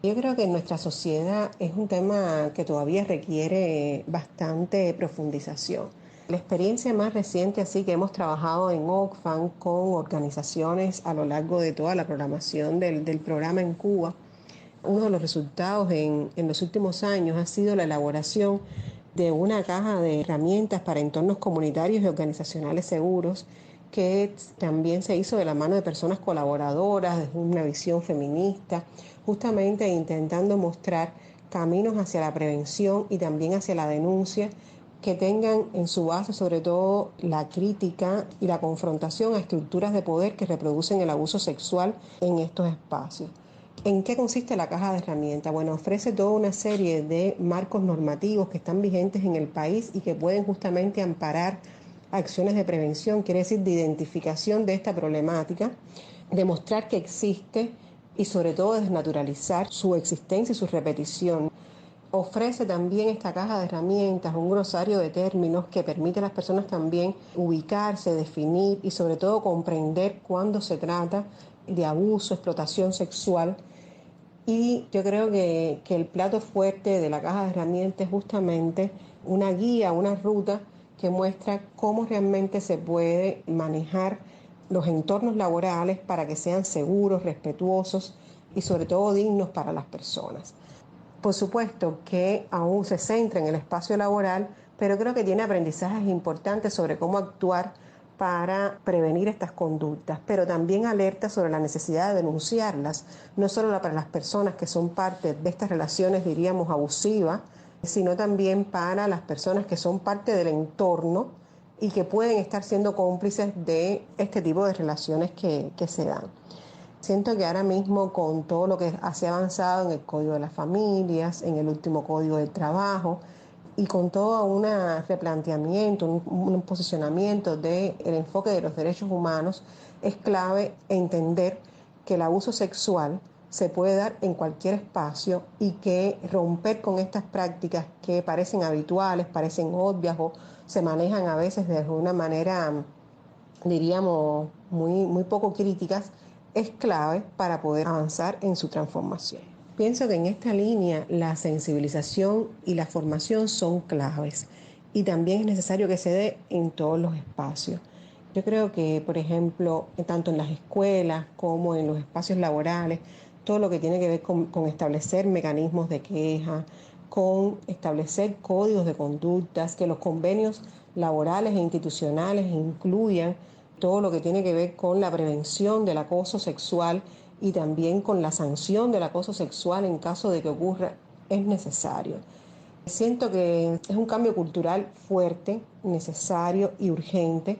Yo creo que en nuestra sociedad es un tema que todavía requiere bastante profundización. La experiencia más reciente, así que hemos trabajado en Oxfam con organizaciones a lo largo de toda la programación del programa en Cuba. Uno de los resultados en los últimos años ha sido la elaboración de una caja de herramientas para entornos comunitarios y organizacionales seguros, que también se hizo de la mano de personas colaboradoras, desde una visión feminista, justamente intentando mostrar caminos hacia la prevención y también hacia la denuncia que tengan en su base sobre todo la crítica y la confrontación a estructuras de poder que reproducen el abuso sexual en estos espacios. ¿En qué consiste la caja de herramientas? Bueno, ofrece toda una serie de marcos normativos que están vigentes en el país y que pueden justamente amparar acciones de prevención, quiere decir de identificación de esta problemática, demostrar que existe y sobre todo desnaturalizar su existencia y su repetición. Ofrece también esta caja de herramientas un glosario de términos que permite a las personas también ubicarse, definir y sobre todo comprender cuándo se trata de abuso, explotación sexual. Y yo creo que el plato fuerte de la caja de herramientas es justamente una guía, una ruta que muestra cómo realmente se puede manejar los entornos laborales para que sean seguros, respetuosos y sobre todo dignos para las personas. Por supuesto que aún se centra en el espacio laboral, pero creo que tiene aprendizajes importantes sobre cómo actuar para prevenir estas conductas, pero también alerta sobre la necesidad de denunciarlas, no solo para las personas que son parte de estas relaciones, diríamos, abusivas, sino también para las personas que son parte del entorno y que pueden estar siendo cómplices de este tipo de relaciones que se dan. Siento que ahora mismo con todo lo que se ha avanzado en el Código de las Familias, en el último Código del Trabajo y con todo un replanteamiento, un posicionamiento del enfoque de los derechos humanos, es clave entender que el abuso sexual se puede dar en cualquier espacio y que romper con estas prácticas que parecen habituales, parecen obvias o se manejan a veces de una manera, diríamos, muy poco críticas, es clave para poder avanzar en su transformación. Pienso que en esta línea la sensibilización y la formación son claves y también es necesario que se dé en todos los espacios. Yo creo que, por ejemplo, tanto en las escuelas como en los espacios laborales, todo lo que tiene que ver con establecer mecanismos de queja, con establecer códigos de conductas, que los convenios laborales e institucionales incluyan todo lo que tiene que ver con la prevención del acoso sexual y también con la sanción del acoso sexual en caso de que ocurra, es necesario. Siento que es un cambio cultural fuerte, necesario y urgente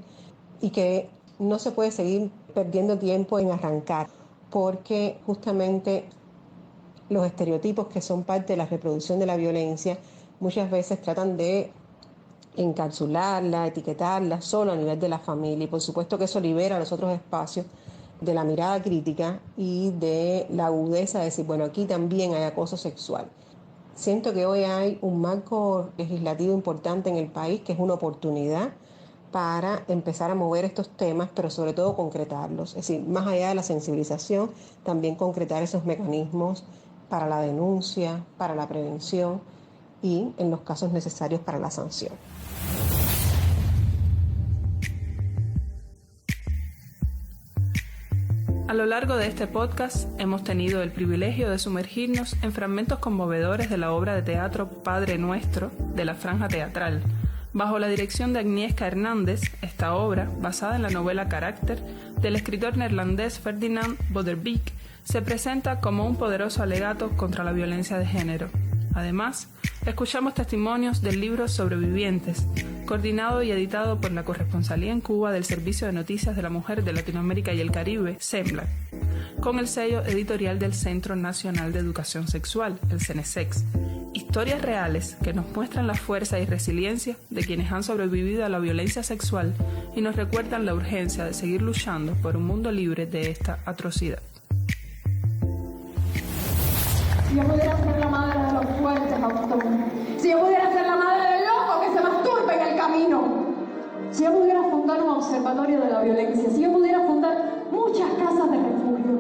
y que no se puede seguir perdiendo tiempo en arrancar, porque justamente los estereotipos que son parte de la reproducción de la violencia muchas veces tratan de encapsularla, etiquetarla solo a nivel de la familia y por supuesto que eso libera los otros espacios de la mirada crítica y de la agudeza de decir, bueno, aquí también hay acoso sexual. Siento que hoy hay un marco legislativo importante en el país que es una oportunidad para empezar a mover estos temas, pero sobre todo concretarlos. Es decir, más allá de la sensibilización, también concretar esos mecanismos para la denuncia, para la prevención y, en los casos necesarios, para la sanción. A lo largo de este podcast hemos tenido el privilegio de sumergirnos en fragmentos conmovedores de la obra de teatro Padre Nuestro de la Franja Teatral. Bajo la dirección de Agnieszka Hernández, esta obra, basada en la novela Carácter del escritor neerlandés Ferdinand Botterbeek, se presenta como un poderoso alegato contra la violencia de género. Además, escuchamos testimonios del libro Sobrevivientes, coordinado y editado por la Corresponsalía en Cuba del Servicio de Noticias de la Mujer de Latinoamérica y el Caribe, SEMLAC, con el sello editorial del Centro Nacional de Educación Sexual, el CENESEX. Historias reales que nos muestran la fuerza y resiliencia de quienes han sobrevivido a la violencia sexual y nos recuerdan la urgencia de seguir luchando por un mundo libre de esta atrocidad. Si yo pudiera ser la madre de los fuertes, Gastón. Si yo pudiera ser la madre del loco que se masturba en el camino. Si yo pudiera fundar un observatorio de la violencia. Si yo pudiera fundar muchas casas de refugio.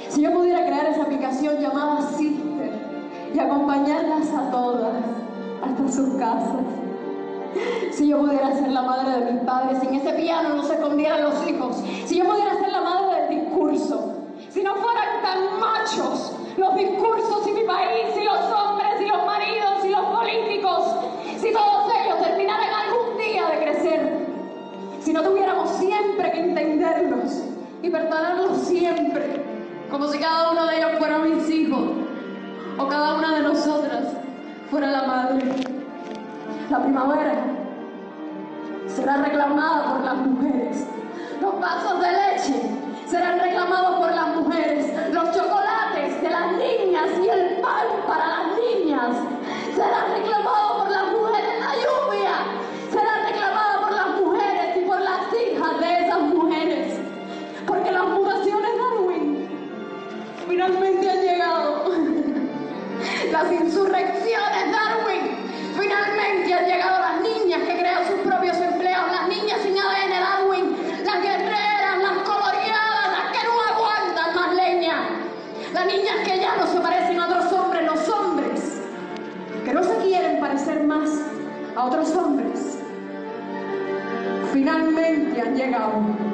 Si yo pudiera crear esa aplicación llamada Sister y acompañarlas a todas hasta sus casas. Si yo pudiera ser la madre de mis padres, si en ese piano no se escondieran los hijos. Si yo pudiera ser la madre del discurso. Si no fueran tan machos los discursos y mi país, y los hombres, y los maridos, y los políticos, si todos ellos terminaran algún día de crecer, si no tuviéramos siempre que entenderlos y perdonarlos siempre, como si cada uno de ellos fuera mis hijos, o cada una de nosotras fuera la madre. La primavera será reclamada por las mujeres. Los vasos de leche serán reclamados por las mujeres. Los chocolates de las niñas y el pan para las niñas serán reclamados por las mujeres. La lluvia será reclamada por las mujeres y por las hijas de esas mujeres. Porque las mutaciones Darwin finalmente han llegado. Las insurrecciones Darwin finalmente han llegado. Las niñas que crean sus propios empleos, las niñas sin ADN Darwin, las guerreras, las coloriadas, las que no aguantan más leña, las niñas que ya no se parecen a otros hombres, los hombres que no se quieren parecer más a otros hombres, finalmente han llegado.